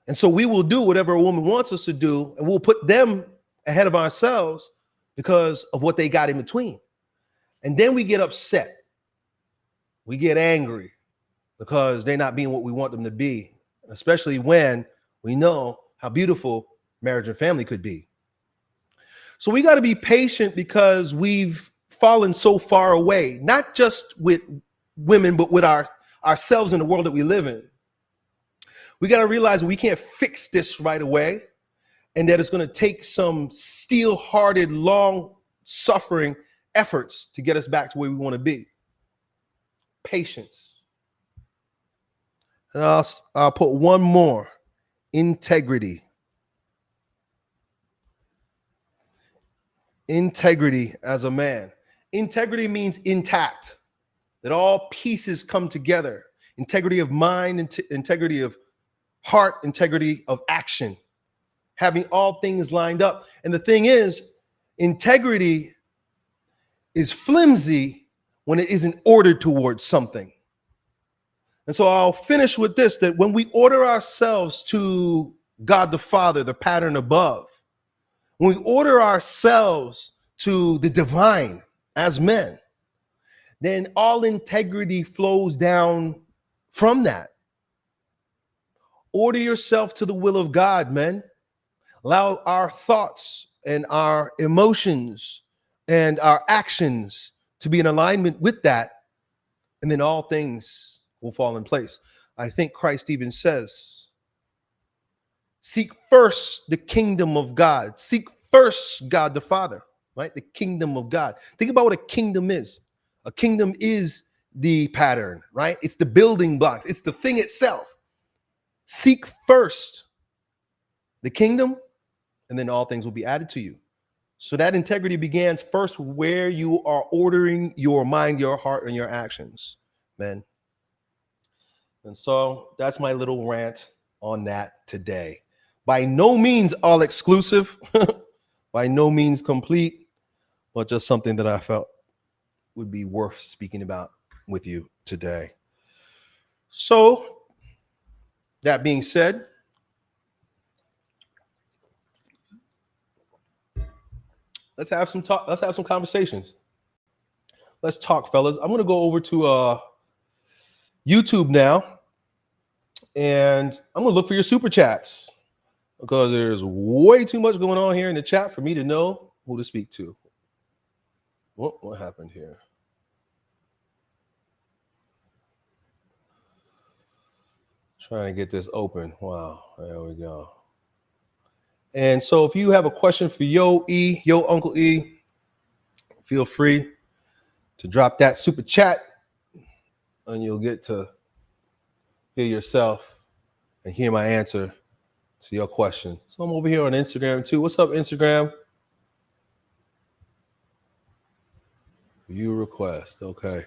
And so we will do whatever a woman wants us to do, and we'll put them ahead of ourselves because of what they got in between. And then we get upset. We get angry because they're not being what we want them to be, especially when we know how beautiful marriage and family could be. So we got to be patient because we've fallen so far away, not just with women, but with ourselves in the world that we live in. We got to realize we can't fix this right away, and that it's going to take some steel-hearted, long-suffering efforts to get us back to where we want to be. Patience. And I'll put one more: integrity. Integrity as a man. Integrity means intact, that all pieces come together. Integrity of mind, integrity of heart, integrity of action, having all things lined up. And the thing is, integrity is flimsy when it isn't ordered towards something. And so I'll finish with this, that when we order ourselves to God the Father, the pattern above, when we order ourselves to the divine as men, then all integrity flows down from that. Order yourself to the will of God, men. Allow our thoughts and our emotions and our actions to be in alignment with that, and then all things will fall in place. I think Christ even says, seek first the kingdom of God. Seek first God the Father, right? The kingdom of God. Think about what a kingdom is. A kingdom is the pattern, right? It's the building blocks. It's the thing itself. Seek first the kingdom, and then all things will be added to you. So that integrity begins first where you are ordering your mind, your heart, and your actions, man. And so that's my little rant on that today. By no means all exclusive, by no means complete, but just something that I felt would be worth speaking about with you today. So that being said, let's have some talk. Let's have some conversations. Let's talk, fellas. I'm going to go over to YouTube now, and I'm going to look for your super chats because there's way too much going on here in the chat for me to know who to speak to. What happened here? Trying to get this open. Wow, there we go. And so if you have a question for Yo Uncle E, feel free to drop that super chat, and you'll get to hear yourself and hear my answer to your question. So I'm over here on Instagram too. What's up, Instagram? View request. Okay.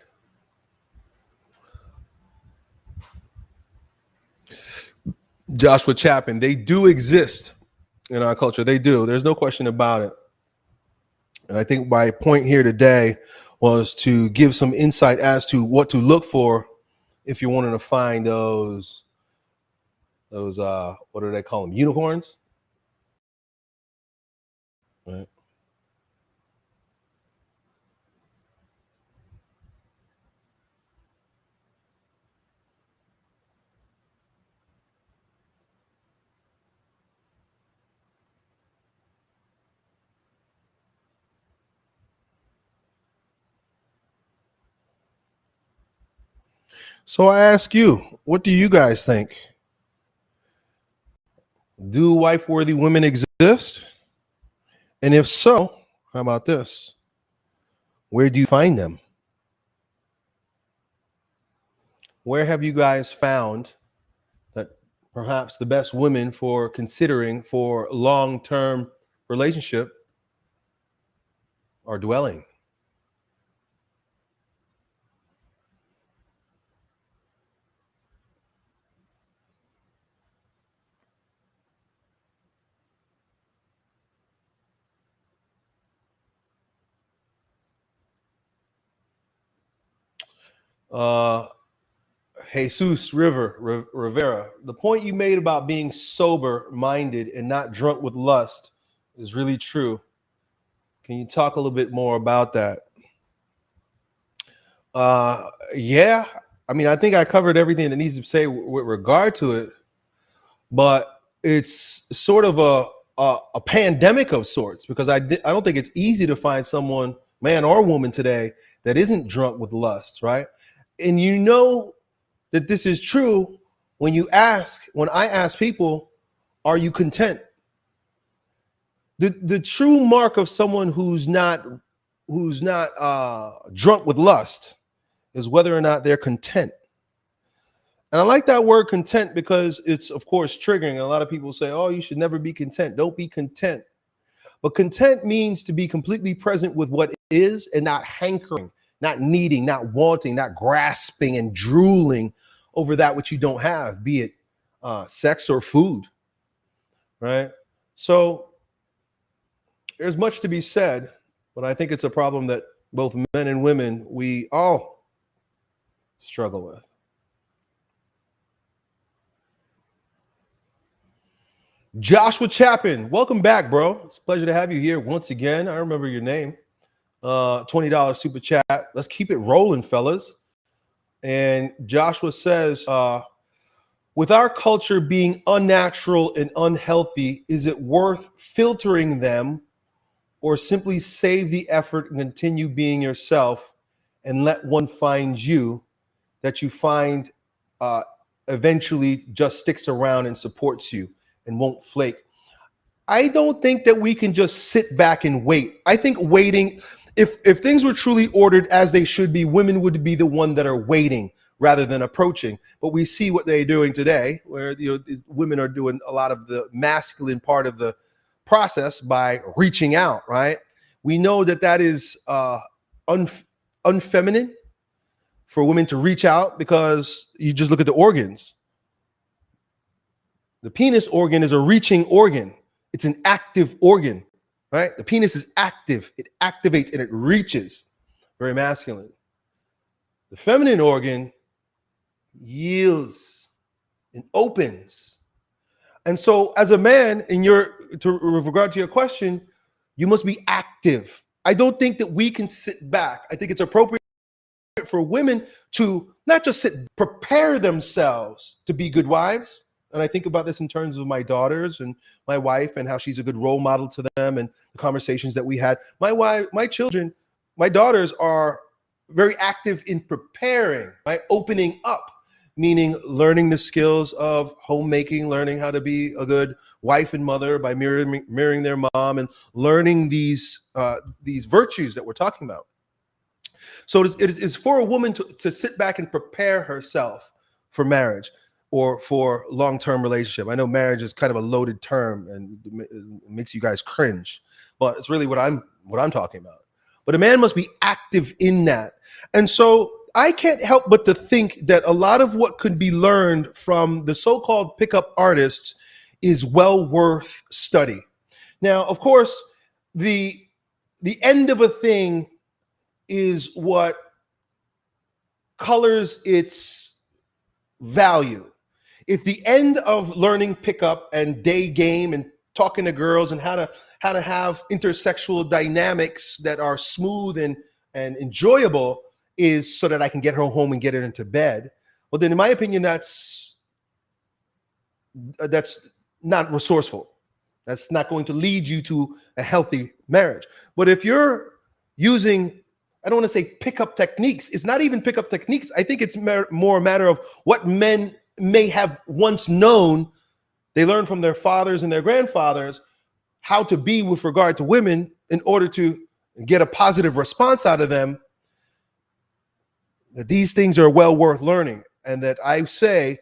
Joshua Chapman. They do exist in our culture. They do. There's no question about it. And I think my point here today was to give some insight as to what to look for if you're wanting to find those what do they call them? Unicorns. Right. So I ask you, what do you guys think? Do wife-worthy women exist? And if so, how about this? Where do you find them? Where have you guys found that perhaps the best women for considering for long-term relationship are dwelling? Uh, Jesus Rivera, the point you made about being sober-minded and not drunk with lust is really true. Can you talk a little bit more about that? Yeah, I mean, I think I covered everything that needs to say with regard to it, but it's sort of a pandemic of sorts because I don't think it's easy to find someone, man or woman today, that isn't drunk with lust, right? And you know that this is true when I ask people, are you content? The true mark of someone who's not drunk with lust is whether or not they're content. And I like that word content because it's, of course, triggering. A lot of people say, oh, you should never be content. Don't be content. But content means to be completely present with what is and not hankering, not needing, not wanting, not grasping and drooling over that which you don't have, be it sex or food, right? So there's much to be said, but I think it's a problem that both men and women, we all struggle with. Joshua Chapin, welcome back, bro. It's a pleasure to have you here once again. I remember your name. $20 super chat. Let's keep it rolling, fellas. And Joshua says, with our culture being unnatural and unhealthy, is it worth filtering them or simply save the effort and continue being yourself and let one find you that you find eventually just sticks around and supports you and won't flake? I don't think that we can just sit back and wait. I think waiting, if things were truly ordered as they should be, women would be the one that are waiting rather than approaching. But we see what they're doing today, where women are doing a lot of the masculine part of the process by reaching out, right? We know that is unfeminine for women to reach out because you just look at the organs. The penis organ is a reaching organ. It's an active organ, right? The penis is active. It activates and it reaches. Very masculine. The feminine organ yields and opens. And so as a man, with regard to your question, you must be active. I don't think that we can sit back. I think it's appropriate for women to not just prepare themselves to be good wives. And I think about this in terms of my daughters and my wife and how she's a good role model to them and the conversations that we had. My children, my daughters are very active in preparing, right? Opening up, meaning learning the skills of homemaking, learning how to be a good wife and mother by mirroring their mom and learning these virtues that we're talking about. So it is for a woman to sit back and prepare herself for marriage or for long-term relationship. I know marriage is kind of a loaded term and it makes you guys cringe, but it's really what I'm talking about. But a man must be active in that. And so I can't help but to think that a lot of what could be learned from the so-called pickup artists is well worth study. Now, of course, the end of a thing is what colors its value. If the end of learning pickup and day game and talking to girls and how to have intersexual dynamics that are smooth and enjoyable is so that I can get her home and get her into bed, well, then in my opinion, that's not resourceful. That's not going to lead you to a healthy marriage. But if you're using, I don't want to say pickup techniques, it's not even pickup techniques. I think it's more a matter of what men may have once known. They learned from their fathers and their grandfathers how to be with regard to women in order to get a positive response out of them, that these things are well worth learning. And that I say,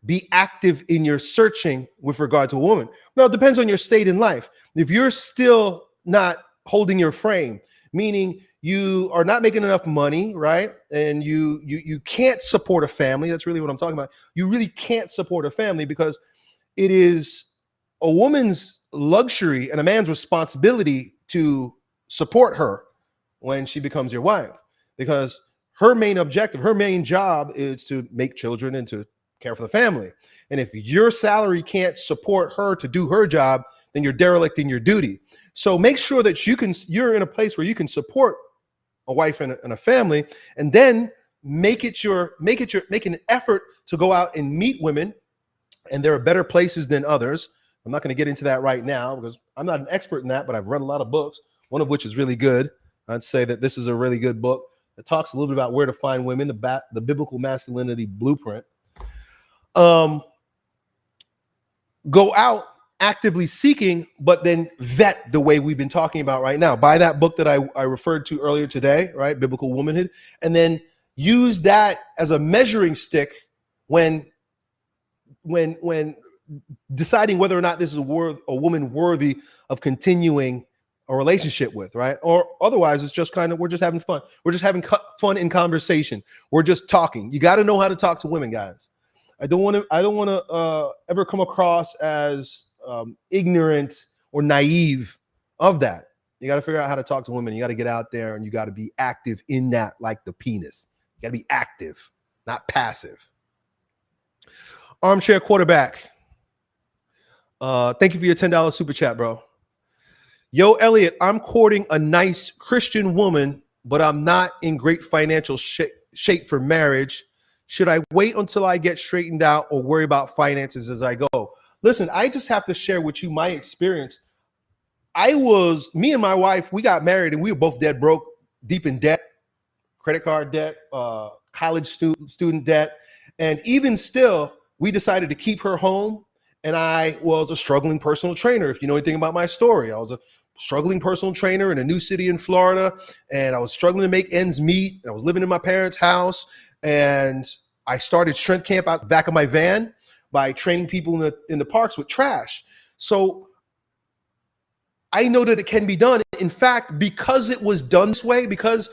be active in your searching with regard to a woman. Now, it depends on your state in life. If you're still not holding your frame, meaning you are not making enough money, right? And you can't support a family. That's really what I'm talking about. You really can't support a family because it is a woman's luxury and a man's responsibility to support her when she becomes your wife, because her main objective, her main job is to make children and to care for the family. And if your salary can't support her to do her job, then you're derelict in your duty. So make sure that you're in a place where you can support a wife and a family, and then make an effort to go out and meet women. And there are better places than others. I'm not going to get into that right now because I'm not an expert in that, but I've read a lot of books, one of which is really good. I'd say that this is a really good book. It talks a little bit about where to find women, the biblical masculinity blueprint. Go out actively seeking, but then vet the way we've been talking about right now. Buy that book that I referred to earlier today, right? Biblical Womanhood. And then use that as a measuring stick when deciding whether or not this is a woman worthy of continuing a relationship with, right? Or otherwise, it's just we're just having fun. We're just having fun in conversation. We're just talking. You got to know how to talk to women, guys. I don't want to ever come across as ignorant or naive of that. You got to figure out how to talk to women. You got to get out there and you got to be active in that, like the penis. You got to be active, not passive. Armchair quarterback. Thank you for your $10 super chat, bro. Yo, Elliot, I'm courting a nice Christian woman, but I'm not in great financial shape for marriage. Should I wait until I get straightened out or worry about finances as I go? Listen, I just have to share with you my experience. Me and my wife, we got married and we were both dead broke, deep in debt, credit card debt, college student debt. And even still, we decided to keep her home. And I was a struggling personal trainer. If you know anything about my story, I was a struggling personal trainer in a new city in Florida. And I was struggling to make ends meet. And I was living in my parents' house. And I started strength camp out the back of my van by training people in the parks with trash. So I know that it can be done. In fact, because it was done this way, because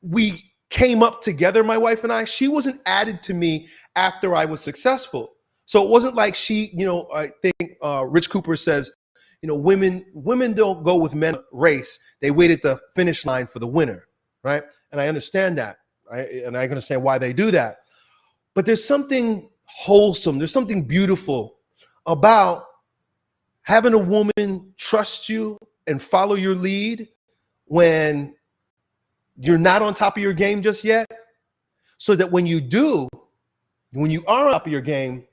we came up together, my wife and I, she wasn't added to me after I was successful. So it wasn't like I think Rich Cooper says, women don't go with men race. They wait at the finish line for the winner, right? And I understand that. And I understand why they do that. But there's something wholesome, there's something beautiful about having a woman trust you and follow your lead when you're not on top of your game just yet, so that when you are on top of your game,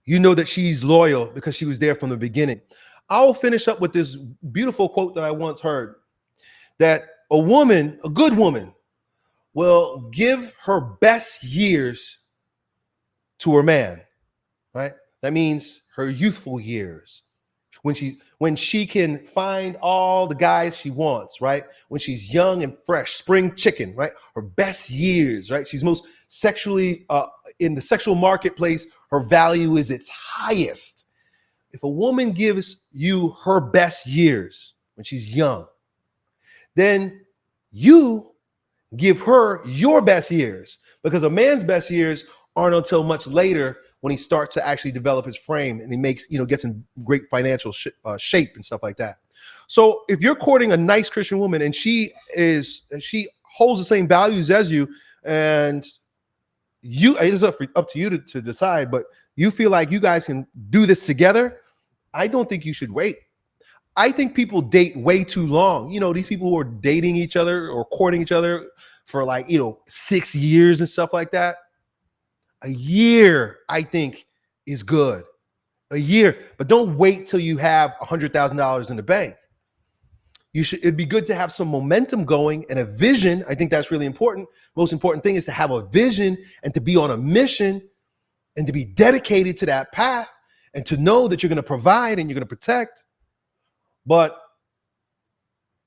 you know that she's loyal because she was there from the beginning. I'll finish up with this beautiful quote that I once heard, that a good woman, will give her best years to her man, right? That means her youthful years. When she can find all the guys she wants, right? When she's young and fresh, spring chicken, right? Her best years, right? She's most sexually, in the sexual marketplace, her value is its highest. If a woman gives you her best years when she's young, then you give her your best years, because a man's best years aren't until much later when he starts to actually develop his frame and he gets in great financial shape and stuff like that. So if you're courting a nice Christian woman and she holds the same values as you, and it's up to you to decide, but you feel like you guys can do this together, I don't think you should wait. I think people date way too long. These people who are dating each other or courting each other for 6 years and stuff like that. A year, I think, is good. A year, but don't wait till you have $100,000 in the bank. It'd be good to have some momentum going and a vision. I think that's really important. Most important thing is to have a vision and to be on a mission and to be dedicated to that path and to know that you're going to provide and you're going to protect. But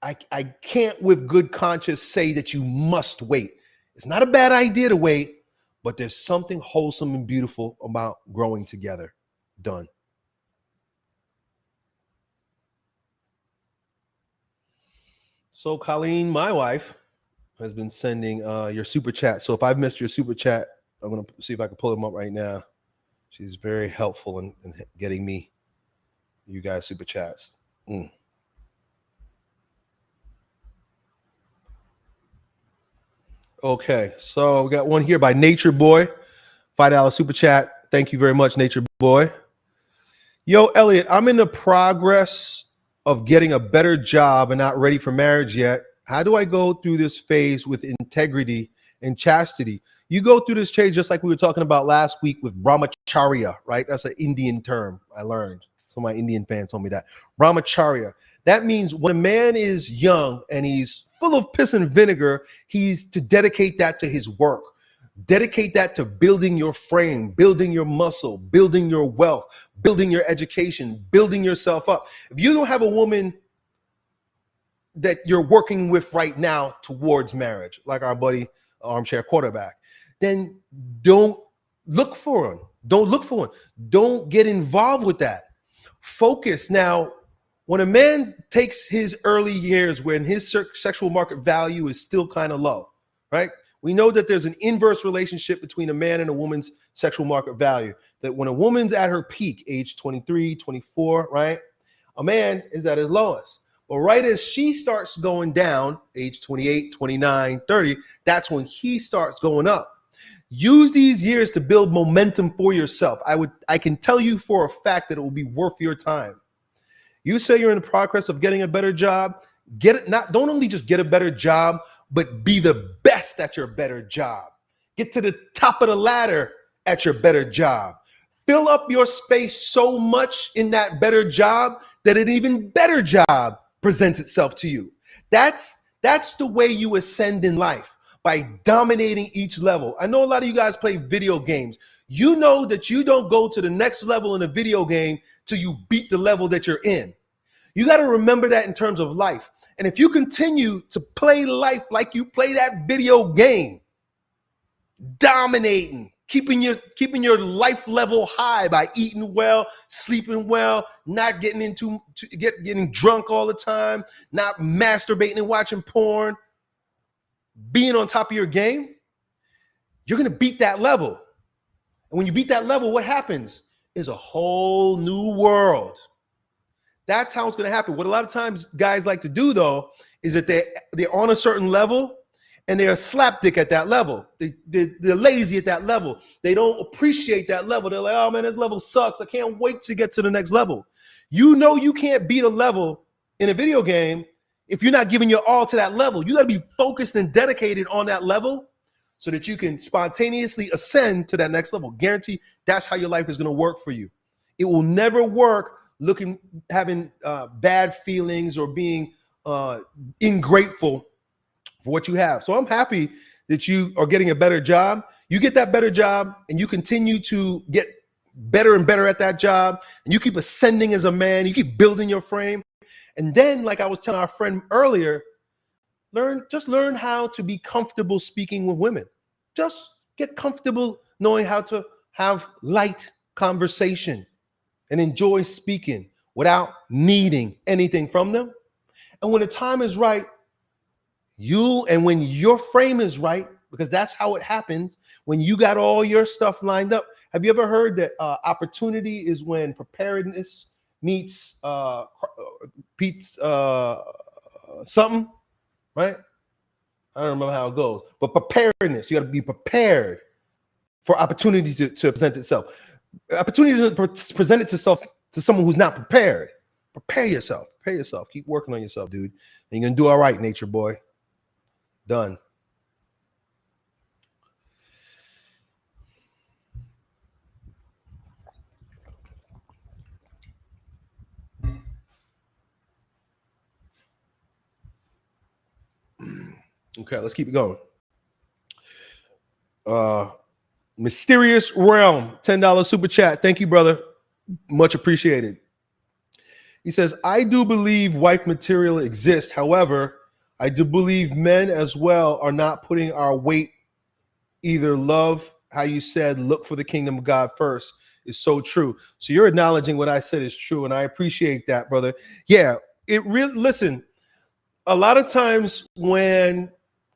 I can't with good conscience say that you must wait. It's not a bad idea to wait, but there's something wholesome and beautiful about growing together. Done. So Colleen, my wife, has been sending your super chat. So if I've missed your super chat, I'm going to see if I can pull them up right now. She's very helpful in getting me you guys super chats. Okay, so we got one here by Nature Boy, $5 super chat. Thank you very much, Nature Boy. Yo, Elliot, I'm in the progress of getting a better job and not ready for marriage yet. How do I go through this phase with integrity and chastity? You go through this phase just like we were talking about last week with brahmacharya, right? That's an Indian term I learned. Some of my Indian fans told me that. Brahmacharya. That means when a man is young and he's full of piss and vinegar, he's to dedicate that to his work. Dedicate that to building your frame, building your muscle, building your wealth, building your education, building yourself up. If you don't have a woman that you're working with right now towards marriage, like our buddy Armchair Quarterback, then don't look for one. Don't look for one. Don't get involved with that. Focus. Now, when a man takes his early years when his sexual market value is still kind of low, right? We know that there's an inverse relationship between a man and a woman's sexual market value. That when a woman's at her peak, age 23, 24, right? A man is at his lowest. But right as she starts going down, age 28, 29, 30, that's when he starts going up. Use these years to build momentum for yourself. I can tell you for a fact that it will be worth your time. You say you're in the progress of getting a better job, get it. Don't only just get a better job, but be the best at your better job. Get to the top of the ladder at your better job. Fill up your space so much in that better job that an even better job presents itself to you. That's the way you ascend in life, by dominating each level. I know a lot of you guys play video games. You know that you don't go to the next level in a video game till you beat the level that you're in. You got to remember that in terms of life. And if you continue to play life like you play that video game, dominating, keeping your life level high by eating well, sleeping well, not getting getting drunk all the time, not masturbating and watching porn, being on top of your game, you're going to beat that level. And when you beat that level, what happens is a whole new world. That's how it's going to happen. What a lot of times guys like to do, though, is that they're on a certain level and they're a slapdick at that level. They're lazy at that level. They don't appreciate that level. They're like, oh, man, this level sucks. I can't wait to get to the next level. You know you can't beat a level in a video game if you're not giving your all to that level. You got to be focused and dedicated on that level so that you can spontaneously ascend to that next level. Guarantee that's how your life is going to work for you. It will never work having bad feelings or being ingrateful for what you have. So I'm happy that you are getting a better job. You get that better job and you continue to get better and better at that job, and you keep ascending as a man. You keep building your frame. And then, like I was telling our friend earlier, learn how to be comfortable speaking with women. Just get comfortable knowing how to have light conversation and enjoy speaking without needing anything from them. And when the time is right, when your frame is right, because that's how it happens, when you got all your stuff lined up. Have you ever heard that opportunity is when preparedness meets something, right? I don't remember how it goes, but preparedness, you got to be prepared for opportunity to present itself. Opportunity to present itself to someone who's not prepared. Prepare yourself. Keep working on yourself, dude. And you're going to do all right, Nature Boy. Done. Okay, let's keep it going. Mysterious Realm, $10 super chat. Thank you, brother. Much appreciated. He says, I do believe wife material exists. However, I do believe men as well are not putting our weight. Either love, how you said, look for the kingdom of God first, is so true. So you're acknowledging what I said is true, and I appreciate that, brother. Yeah, listen, a lot of times when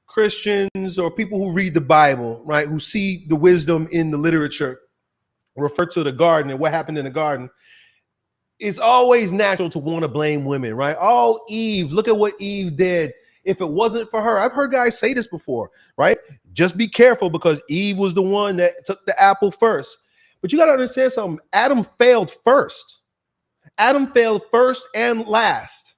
Christians or people who read the Bible, right, who see the wisdom in the literature, refer to the garden and what happened in the garden, it's always natural to want to blame women, right? Oh, Eve, look at what Eve did. If it wasn't for her, I've heard guys say this before, right? Just be careful, because Eve was the one that took the apple first. But you got to understand something. Adam failed first. Adam failed first and last.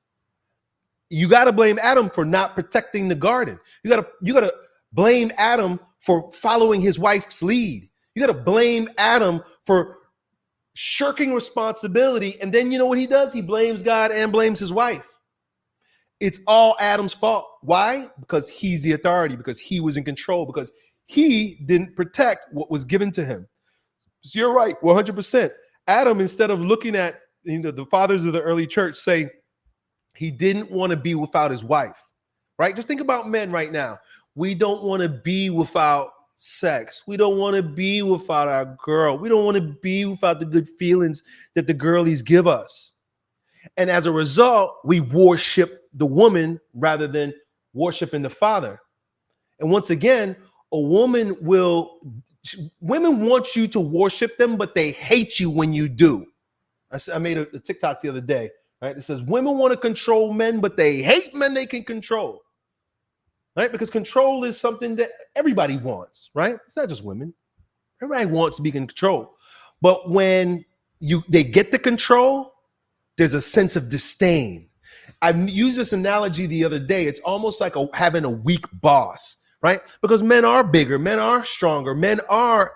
You got to blame Adam for not protecting the garden. You got to blame Adam for following his wife's lead. You got to blame Adam for shirking responsibility. And then you know what he does? He blames God and blames his wife. It's all Adam's fault. Why? Because he's the authority, because he was in control, because he didn't protect what was given to him. So you're right, 100%. Adam, instead of looking at, the fathers of the early church say he didn't want to be without his wife, right? Just think about men right now. We don't want to be without sex. We don't want to be without our girl. We don't want to be without the good feelings that the girlies give us. And as a result, we worship the woman rather than worshiping the father. And once again, women want you to worship them, but they hate you when you do. I made a TikTok the other day, right? It says women want to control men, but they hate men they can control, right? Because control is something that everybody wants, right? It's not just women. Everybody wants to be in control. But when they get the control, there's a sense of disdain. I used this analogy the other day. It's almost like having a weak boss, right? Because men are bigger, men are stronger,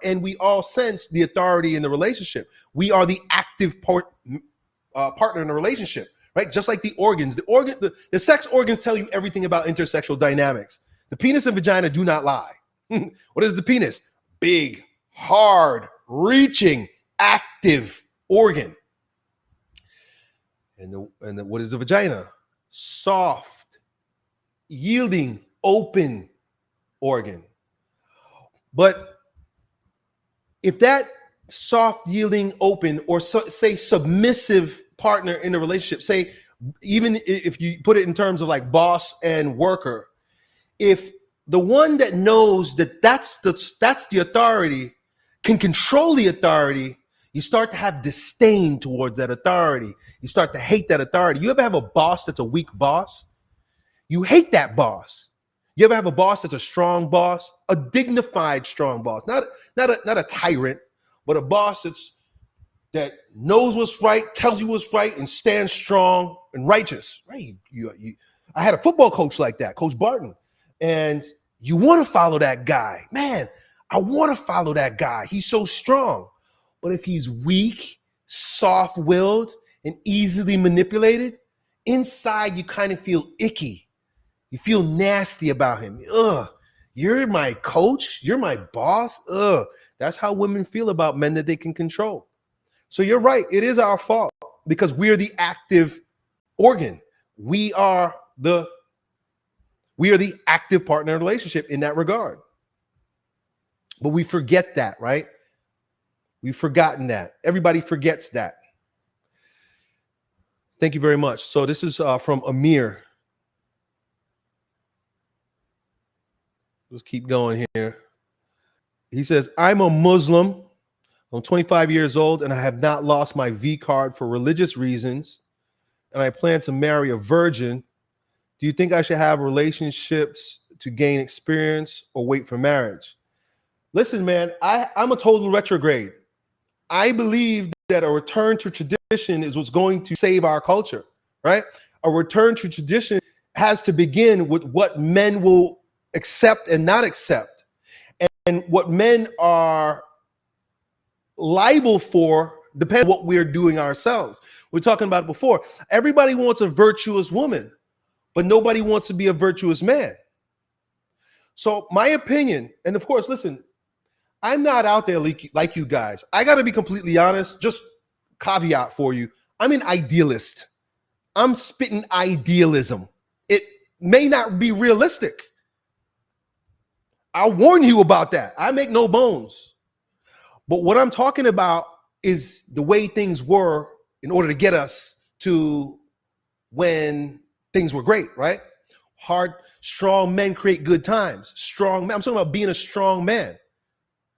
and we all sense the authority in the relationship. We are the active partner in the relationship, right? Just like the organs. The sex organs tell you everything about intersexual dynamics. The penis and vagina do not lie. What is the penis? Big, hard, reaching, active organ. And what is the vagina? Soft, yielding, open organ. But if that soft, yielding, open, or say submissive partner in a relationship, say, even if you put it in terms of like boss and worker, if the one that knows that that's the authority can control the authority, you start to have disdain towards that authority. You start to hate that authority. You ever have a boss that's a weak boss? You hate that boss. You ever have a boss that's a strong boss, a dignified strong boss, not a tyrant, but a boss that knows what's right, tells you what's right, and stands strong and righteous. Right? I had a football coach like that, Coach Barton, and you want to follow that guy. Man, I want to follow that guy. He's so strong. But if he's weak, soft-willed, and easily manipulated, inside you kind of feel icky. You feel nasty about him. Ugh, you're my coach? You're my boss? Ugh. That's how women feel about men that they can control. So you're right. It is our fault because we're the active organ. We are the active partner relationship in that regard. But we forget that, right? We've forgotten that. Everybody forgets that. Thank you very much. So this is from Amir. Let's keep going here. He says, I'm a Muslim. I'm 25 years old and I have not lost my V card for religious reasons. And I plan to marry a virgin. Do you think I should have relationships to gain experience or wait for marriage? Listen, man, I'm a total retrograde. I believe that a return to tradition is what's going to save our culture, right? A return to tradition has to begin with what men will accept and not accept. And what men are liable for depends on what we're doing ourselves. We're talking about it before. Everybody wants a virtuous woman, but nobody wants to be a virtuous man. So my opinion, and of course, listen, I'm not out there like you guys. I got to be completely honest, just caveat for you. I'm an idealist. I'm spitting idealism. It may not be realistic. I'll warn you about that. I make no bones. But what I'm talking about is the way things were in order to get us to when things were great, right? Hard, strong men create good times. Strong men. I'm talking about being a strong man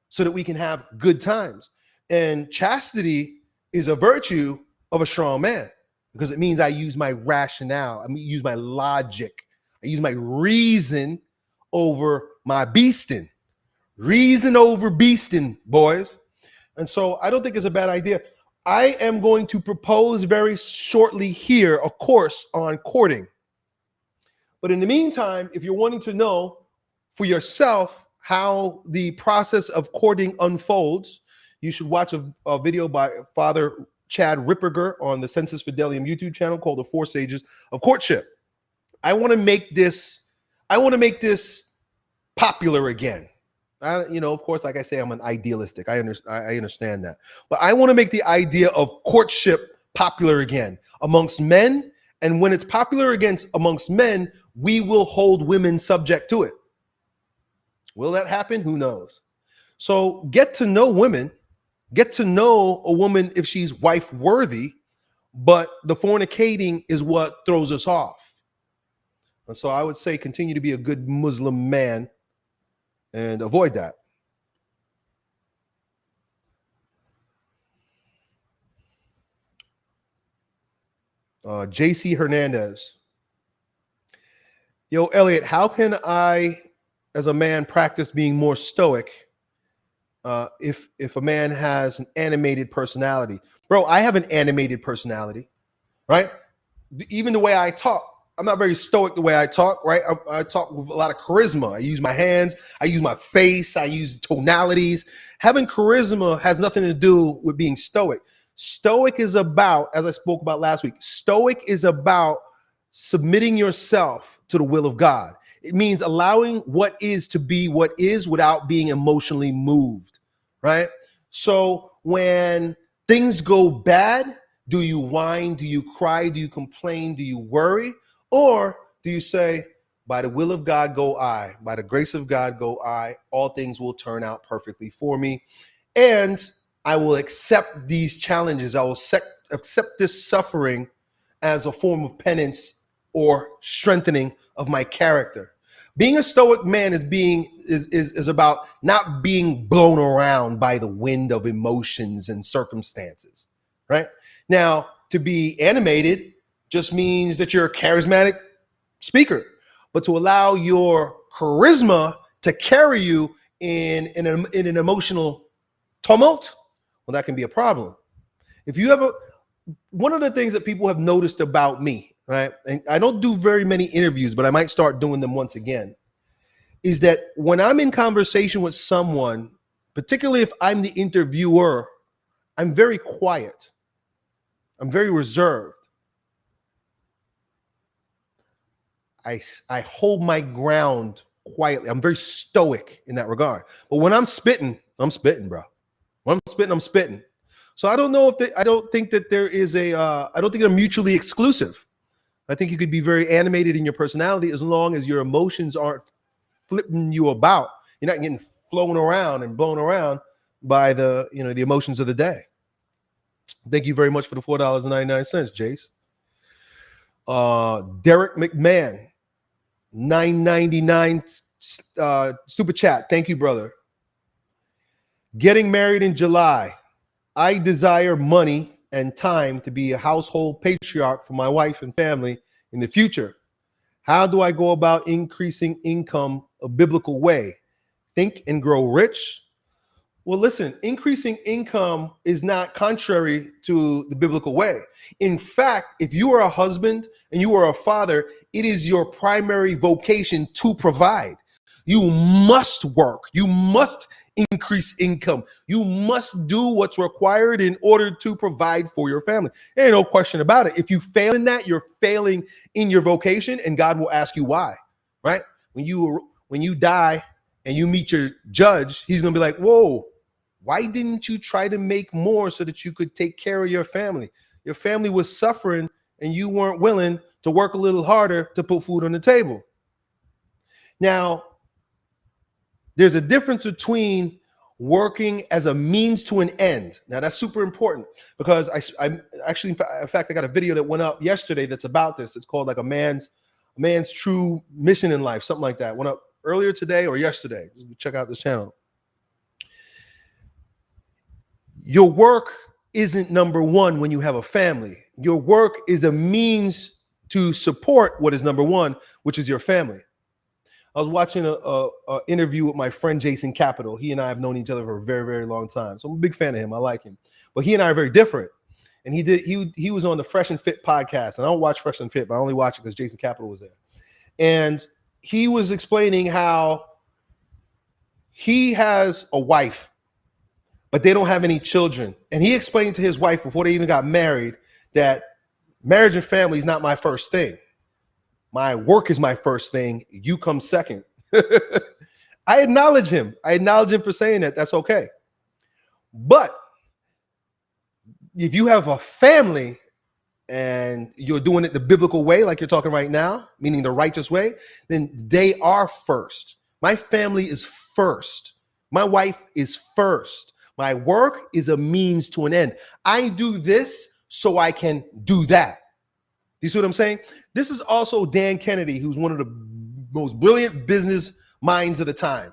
so that we can have good times. And chastity is a virtue of a strong man because it means I use my rationale. Use my logic. I use my reason over my beasting, Reason over beasting, boys. And so I don't think it's a bad idea. I am going to propose very shortly here a course on courting. But in the meantime, if you're wanting to know for yourself how the process of courting unfolds, you should watch a video by Father Chad Ripperger on the Sensus Fidelium YouTube channel called The Four Stages of Courtship. I want to make this popular again. Of course, like I say, I'm an idealistic. I understand that. But I want to make the idea of courtship popular again amongst men. And when it's popular amongst men, we will hold women subject to it. Will that happen? Who knows? So get to know women. Get to know a woman if she's wife worthy. But the fornicating is what throws us off. And so I would say continue to be a good Muslim man and avoid that. JC Hernandez. Yo, Elliot, how can I, as a man, practice being more stoic if a man has an animated personality? Bro, I have an animated personality, right? Even the way I talk, I'm not very stoic the way I talk, right? I talk with a lot of charisma. I use my hands, I use my face, I use tonalities. Having charisma has nothing to do with being stoic. Stoic is about, as I spoke about last week, stoic is about submitting yourself to the will of God. It means allowing what is to be what is without being emotionally moved, right? So when things go bad, do you whine? Do you cry? Do you complain? Do you worry? Or do you say, by the will of God go I, by the grace of God go I, all things will turn out perfectly for me. And I will accept these challenges. I will accept this suffering as a form of penance or strengthening of my character. Being a stoic man is about not being blown around by the wind of emotions and circumstances, right? Now, to be animated just means that you're a charismatic speaker, but to allow your charisma to carry you in an emotional tumult, well, that can be a problem. If you have one of the things that people have noticed about me, right, and I don't do very many interviews, but I might start doing them once again, is that when I'm in conversation with someone, particularly if I'm the interviewer, I'm very quiet. I'm very reserved. I hold my ground quietly. I'm very stoic in that regard. But when I'm spitting, bro. When I'm spitting. So I don't know I don't think that there is I don't think they're mutually exclusive. I think you could be very animated in your personality as long as your emotions aren't flipping you about. You're not getting flown around and blown around by the emotions of the day. Thank you very much for the $4.99, Jace. Derek McMahon, $9.99 super chat. Thank you, brother. Getting married in July. I desire money and time to be a household patriarch for my wife and family in the future. How do I go about increasing income a biblical way? Think and grow rich? Well, listen, increasing income is not contrary to the biblical way. In fact, if you are a husband and you are a father, it is your primary vocation to provide. You must work. You must increase income. You must do what's required in order to provide for your family. There ain't no question about it. If you fail in that, you're failing in your vocation, and God will ask you why, right? When you die and you meet your judge, he's going to be like, whoa, why didn't you try to make more so that you could take care of your family? Your family was suffering and you weren't willing to work a little harder to put food on the table. Now, there's a difference between working as a means to an end. Now, that's super important because I actually, in fact, I got a video that went up yesterday that's about this. It's called like a man's true mission in life, something like that. Went up earlier today or yesterday. Check out this channel. Your work isn't number one when you have a family. Your work is a means to support what is number one, which is your family. I was watching a interview with my friend Jason Capital. He and I have known each other for a very, very long time. So I'm a big fan of him. I like him. But he and I are very different. And he was on the Fresh and Fit podcast. And I don't watch Fresh and Fit, but I only watch it because Jason Capital was there. And he was explaining how he has a wife, but they don't have any children. And he explained to his wife before they even got married that marriage and family is not my first thing. My work is my first thing. You come second. I acknowledge him. I acknowledge him for saying that. That's okay. But if you have a family and you're doing it the biblical way, like you're talking right now, meaning the righteous way, then they are first. My family is first. My wife is first. My work is a means to an end. I do this so I can do that. You see what I'm saying? This is also Dan Kennedy, who's one of the most brilliant business minds of the time.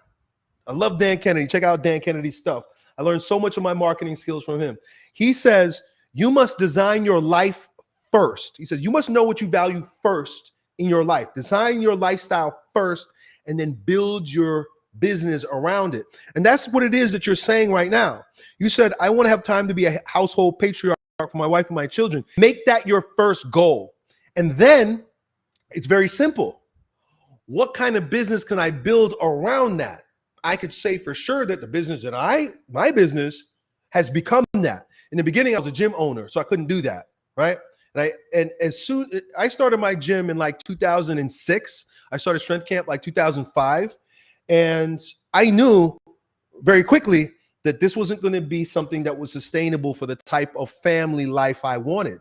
I love Dan Kennedy. Check out Dan Kennedy's stuff. I learned so much of my marketing skills from him. He says, you must design your life first. He says, you must know what you value first in your life. Design your lifestyle first and then build your business around it. And that's what it is that you're saying right now. You said, I want to have time to be a household patriarch for my wife and my children. Make that your first goal. And then it's very simple. What kind of business can I build around that? I could say for sure that the business that my business has become that. In the beginning, I was a gym owner, so I couldn't do that, right? And as soon I started my gym in like 2006, I started strength camp like 2005, and I knew very quickly that this wasn't going to be something that was sustainable for the type of family life I wanted.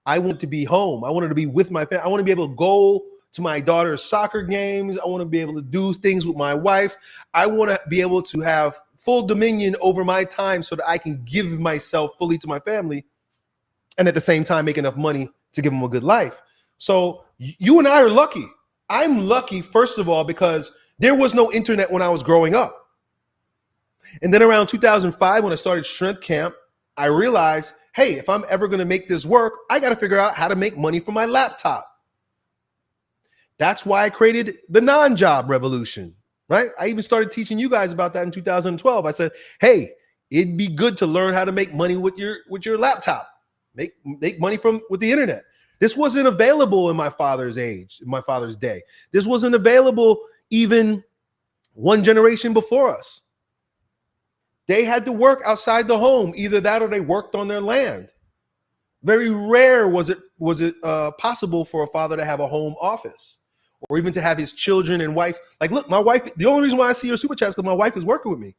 I wanted to be home. I wanted to be with my family. I want to be able to go to my daughter's soccer games. I want to be able to do things with my wife. I want to be able to have full dominion over my time so that I can give myself fully to my family and at the same time make enough money to give them a good life. So you and I are lucky. I'm lucky, first of all, because there was no internet when I was growing up. And then around 2005, when I started strength camp, I realized, hey, if I'm ever going to make this work, I got to figure out how to make money from my laptop. That's why I created the non-job revolution, right? I even started teaching you guys about that in 2012. I said, hey, it'd be good to learn how to make money with your laptop, make money with the internet. This wasn't available in my father's day. This wasn't available even one generation before us. They had to work outside the home, either that or they worked on their land. Very rare was it possible for a father to have a home office or even to have his children and wife. Like, look, my wife, the only reason why I see her super chat is because my wife is working with me.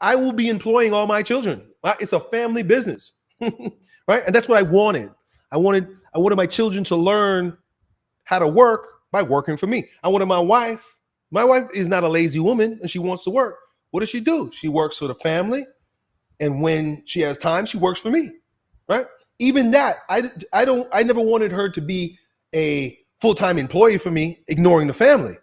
I will be employing all my children. It's a family business, right? And that's what I wanted. I wanted my children to learn how to work by working for me. I wanted my wife is not a lazy woman and she wants to work. What does she do? She works for the family. And when she has time, she works for me, right? Even that, I never wanted her to be a full-time employee for me, ignoring the family.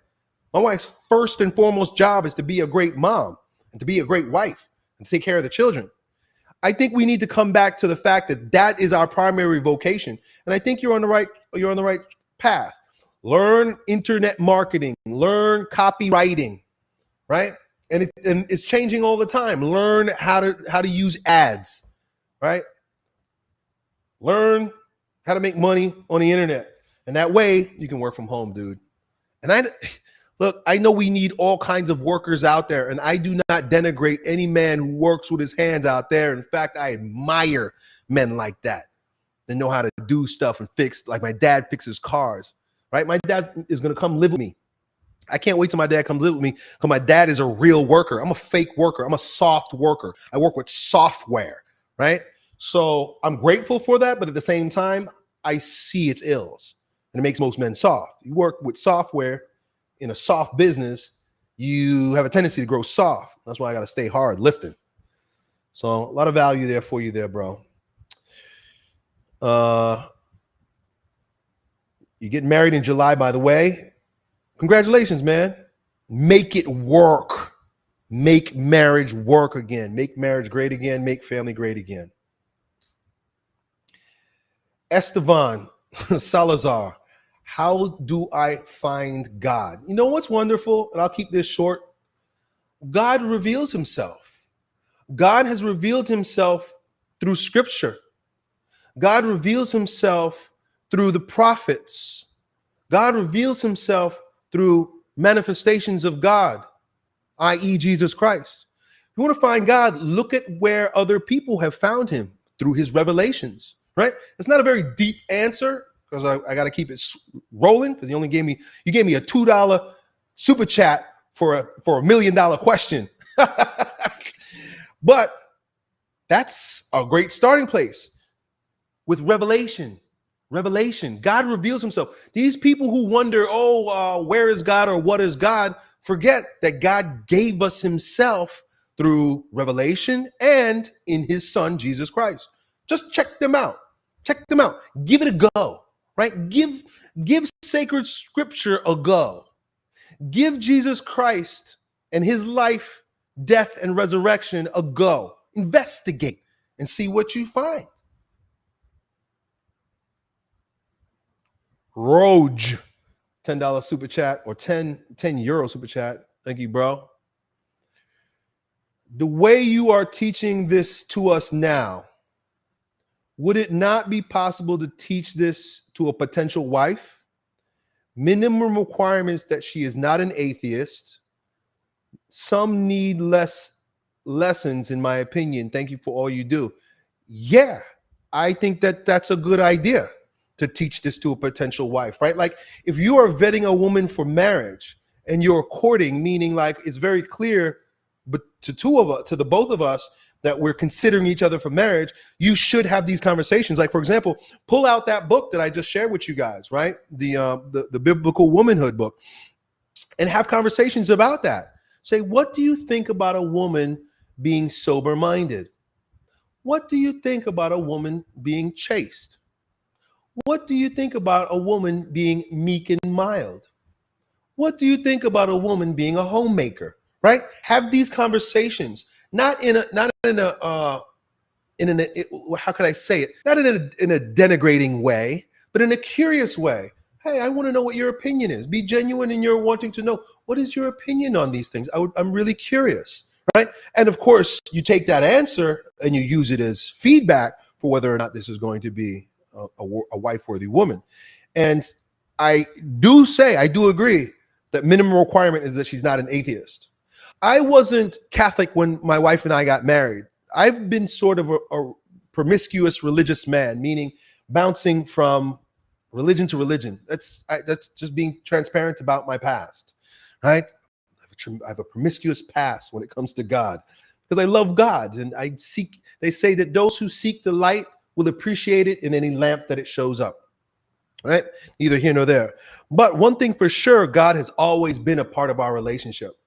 My wife's first and foremost job is to be a great mom and to be a great wife and to take care of the children. I think we need to come back to the fact that that is our primary vocation. And I think you're on the right path. Learn internet marketing, learn copywriting, right? And it's changing all the time. Learn how to use ads, right? Learn how to make money on the internet. And that way you can work from home, dude. And I know we need all kinds of workers out there, and I do not denigrate any man who works with his hands out there. In fact, I admire men like that know how to do stuff and fix, like my dad fixes cars, right? My dad is going to come live with me. I can't wait till my dad comes live with me because my dad is a real worker. I'm a fake worker. I'm a soft worker. I work with software, right? So I'm grateful for that, but at the same time, I see its ills, and it makes most men soft. You work with software in a soft business, you have a tendency to grow soft. That's why I got to stay hard lifting. So a lot of value there for you there, bro. You get married in July, by the way. Congratulations, man. Make it work. Make marriage work again. Make marriage great again. Make family great again. Estevan Salazar, How do I find God? You know what's wonderful? And I'll keep this short. God reveals himself. God has revealed himself through scripture. God reveals himself through the prophets. God reveals himself through manifestations of God, i.e. Jesus Christ. If you want to find God, look at where other people have found him through his revelations, right? It's not a very deep answer because I got to keep it rolling because you gave me a $2 super chat for a $1 million question. But that's a great starting place with revelation. Revelation. God reveals himself. These people who wonder, where is God or what is God, forget that God gave us himself through revelation and in his son, Jesus Christ. Just check them out. Check them out. Give it a go, right? Give sacred scripture a go. Give Jesus Christ and his life, death, and resurrection a go. Investigate and see what you find. Roge, $10 super chat or 10 euro super chat. Thank you, bro. The way you are teaching this to us now, would it not be possible to teach this to a potential wife? Minimum requirements that she is not an atheist. Some need less lessons, in my opinion. Thank you for all you do. Yeah, I think that that's a good idea to teach this to a potential wife, right? Like if you are vetting a woman for marriage and you're courting, meaning like it's very clear, but to the both of us that we're considering each other for marriage, you should have these conversations. Like for example, pull out that book that I just shared with you guys, right? The biblical womanhood book, and have conversations about that. Say, what do you think about a woman being sober-minded? What do you think about a woman being chaste? What do you think about a woman being meek and mild? What do you think about a woman being a homemaker? Right? Have these conversations, not in a how could I say it? Not in a denigrating way, but in a curious way. Hey, I want to know what your opinion is. Be genuine in your wanting to know what is your opinion on these things. I'm really curious, right? And of course, you take that answer and you use it as feedback for whether or not this is going to be a wife-worthy woman. And I do agree that minimum requirement is that she's not an atheist. I wasn't Catholic when my wife and I got married. I've been sort of a promiscuous religious man, meaning bouncing from religion to religion. That's just being transparent about my past, right? I have a promiscuous past when it comes to God because I love God and they say that those who seek the light will appreciate it in any lamp that it shows up, right? Neither here nor there. But one thing for sure, God has always been a part of our relationship.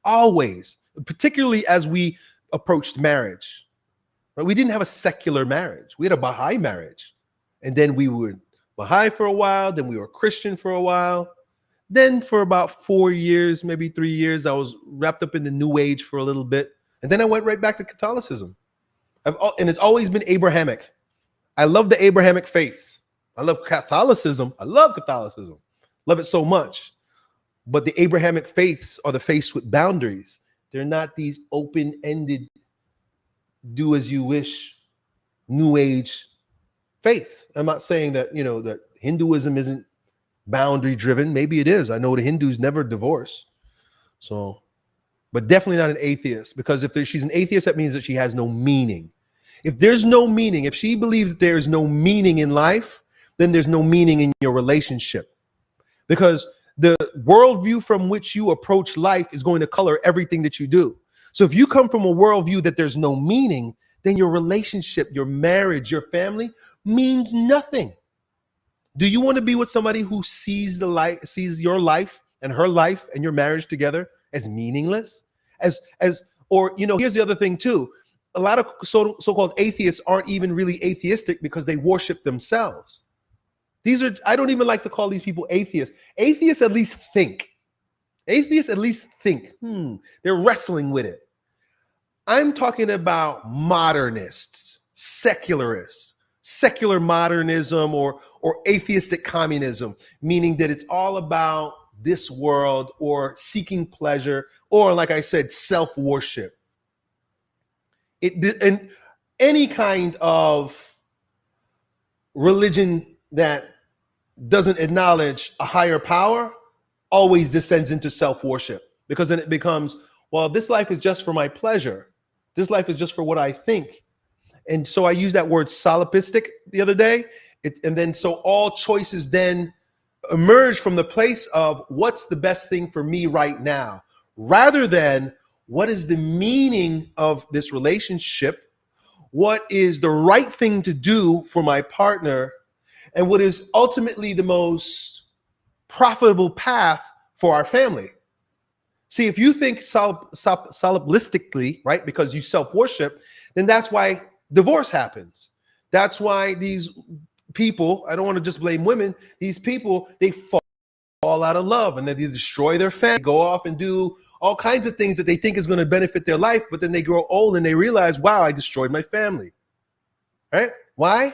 Always, particularly as we approached marriage. Right? We didn't have a secular marriage. We had a Baha'i marriage. And then we were Baha'i for a while. Then we were Christian for a while. Then for about 4 years, maybe 3 years, I was wrapped up in the New Age for a little bit. And then I went right back to Catholicism. And it's always been Abrahamic. I love the Abrahamic faith. I love Catholicism. I love Catholicism. Love it so much. But the Abrahamic faiths are the faiths with boundaries. They're not these open-ended, do as you wish, New Age faiths. I'm not saying that, that Hinduism isn't boundary driven. Maybe it is. I know the Hindus never divorce. So, but definitely not an atheist, because if she's an atheist, that means that she has no meaning. If there's no meaning, if she believes that there's no meaning in life, then there's no meaning in your relationship. Because the worldview from which you approach life is going to color everything that you do. So if you come from a worldview that there's no meaning, then your relationship, your marriage, your family means nothing. Do you want to be with somebody who sees sees your life and her life and your marriage together as meaningless? Or here's the other thing too. A lot of so-called atheists aren't even really atheistic because they worship themselves. I don't even like to call these people atheists. Atheists at least think. They're wrestling with it. I'm talking about modernists, secularists, secular modernism, or or atheistic communism, meaning that it's all about this world or seeking pleasure, or like I said, self-worship. And any kind of religion that doesn't acknowledge a higher power always descends into self-worship, because then it becomes, well, this life is just for my pleasure. This life is just for what I think. And so I used that word solipsistic the other day. And then so all choices then emerge from the place of what's the best thing for me right now, rather than what is the meaning of this relationship, what is the right thing to do for my partner, and what is ultimately the most profitable path for our family. See, if you think solipsistically, right, because you self-worship, then that's why divorce happens. That's why these people, I don't want to just blame women, these people, they fall out of love and then they destroy their family, go off and do all kinds of things that they think is going to benefit their life, but then they grow old and they realize, wow, I destroyed my family. Right? Why?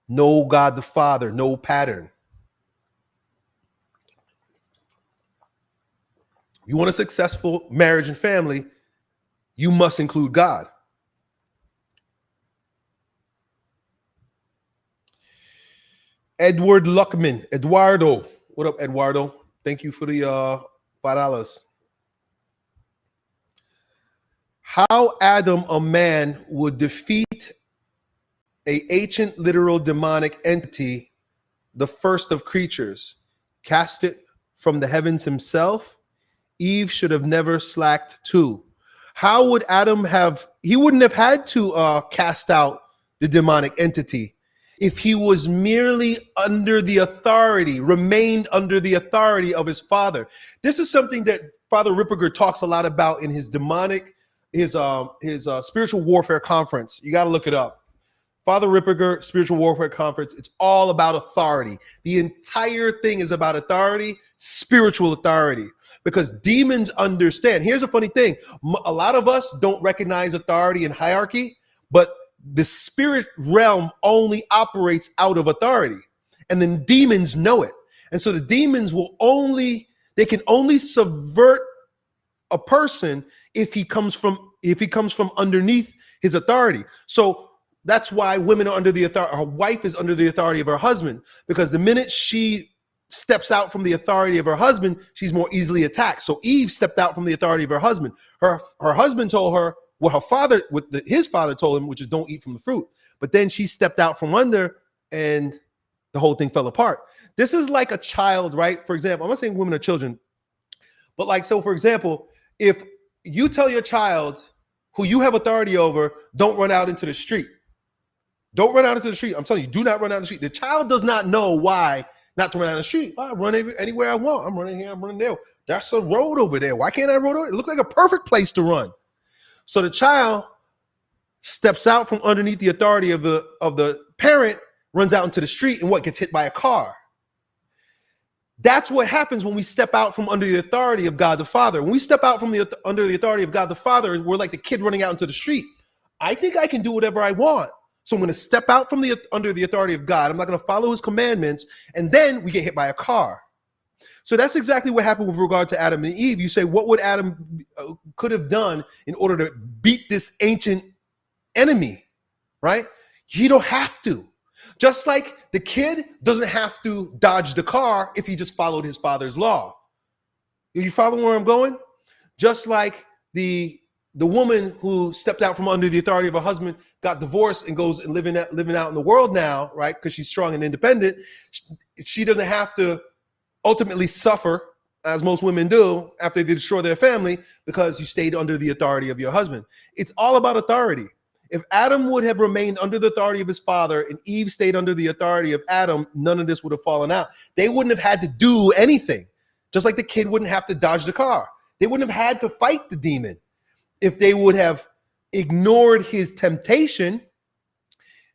No God the Father, no pattern. You want a successful marriage and family, you must include God. Edward Luckman, Eduardo. What up, Eduardo? Thank you for the $5. How Adam, a man, would defeat an ancient literal demonic entity, the first of creatures, cast it from the heavens himself. Eve should have never slacked too. How would Adam have, he wouldn't have had to cast out the demonic entity if he was merely under the authority, remained under the authority of his father. This is something that Father Ripperger talks a lot about in his demonic, his spiritual warfare conference. You got to look it up. Father Ripperger, Spiritual Warfare Conference, it's all about authority. The entire thing is about authority, spiritual authority, because demons understand. Here's a funny thing. A lot of us don't recognize authority and hierarchy, but the spirit realm only operates out of authority. And then demons know it. And so the demons they can only subvert a person if he comes from underneath his authority. So that's why women are under the authority. Her wife is under the authority of her husband, because the minute she steps out from the authority of her husband, she's more easily attacked. So Eve stepped out from the authority of her husband. Her husband told her what his father told him, which is don't eat from the fruit. But then she stepped out from under, and the whole thing fell apart. This is like a child, right? For example, I'm not saying women are children, but like, so for example, if you tell your child who you have authority over, don't run out into the street. Don't run out into the street. I'm telling you, do not run out in the street. The child does not know why not to run out in the street. I run anywhere I want. I'm running here, I'm running there. That's a road over there. Why can't I run over? It looks like a perfect place to run. So the child steps out from underneath the authority of the parent, runs out into the street, and gets hit by a car. That's what happens when we step out from under the authority of God the Father. When we step out from under the authority of God the Father, we're like the kid running out into the street. I think I can do whatever I want. So I'm going to step out from under the authority of God. I'm not going to follow his commandments. And then we get hit by a car. So that's exactly what happened with regard to Adam and Eve. You say, what would Adam could have done in order to beat this ancient enemy, right? You don't have to. Just like the kid doesn't have to dodge the car if he just followed his father's law. You follow where I'm going? Just like the woman who stepped out from under the authority of her husband, got divorced, and goes and living out in the world now, right? Because she's strong and independent. She doesn't have to ultimately suffer, as most women do, after they destroy their family, because you stayed under the authority of your husband. It's all about authority. If Adam would have remained under the authority of his father and Eve stayed under the authority of Adam, none of this would have fallen out. They wouldn't have had to do anything. Just like the kid wouldn't have to dodge the car. They wouldn't have had to fight the demon. If they would have ignored his temptation,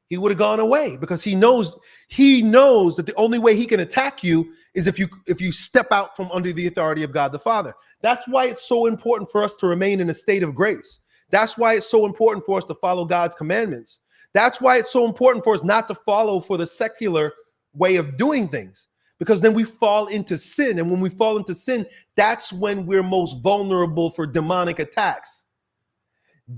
he would have gone away, because he knows that the only way he can attack you is if you step out from under the authority of God the Father. That's why it's so important for us to remain in a state of grace. That's why it's so important for us to follow God's commandments. That's why it's so important for us not to follow for the secular way of doing things, because then we fall into sin. And when we fall into sin, that's when we're most vulnerable for demonic attacks.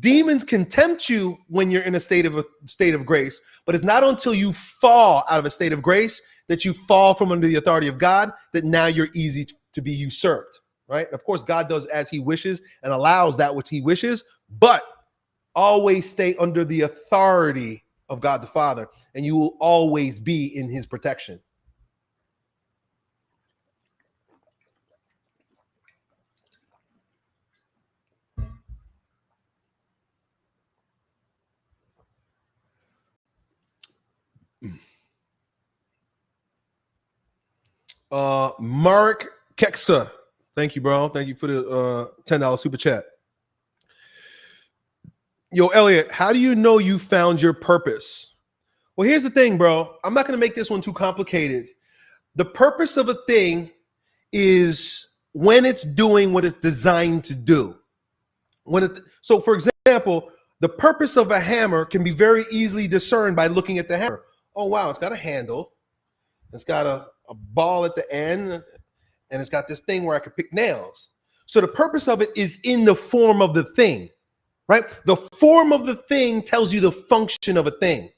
Demons can tempt you when you're in a state of grace, but it's not until you fall out of a state of grace that you fall from under the authority of God that now you're easy to be usurped, right? Of course, God does as he wishes and allows that which he wishes, but always stay under the authority of God the Father, and you will always be in his protection. Mark Kexka, thank you, bro. Thank you for the $10 super chat. Yo, Elliot, how do you know you found your purpose? Well, here's the thing, bro. I'm not going to make this one too complicated. The purpose of a thing is when it's doing what it's designed to do. So, for example, the purpose of a hammer can be very easily discerned by looking at the hammer. Oh, wow, it's got a handle. It's got a ball at the end, and it's got this thing where I can pick nails. So the purpose of it is in the form of the thing, right? The form of the thing tells you the function of a thing.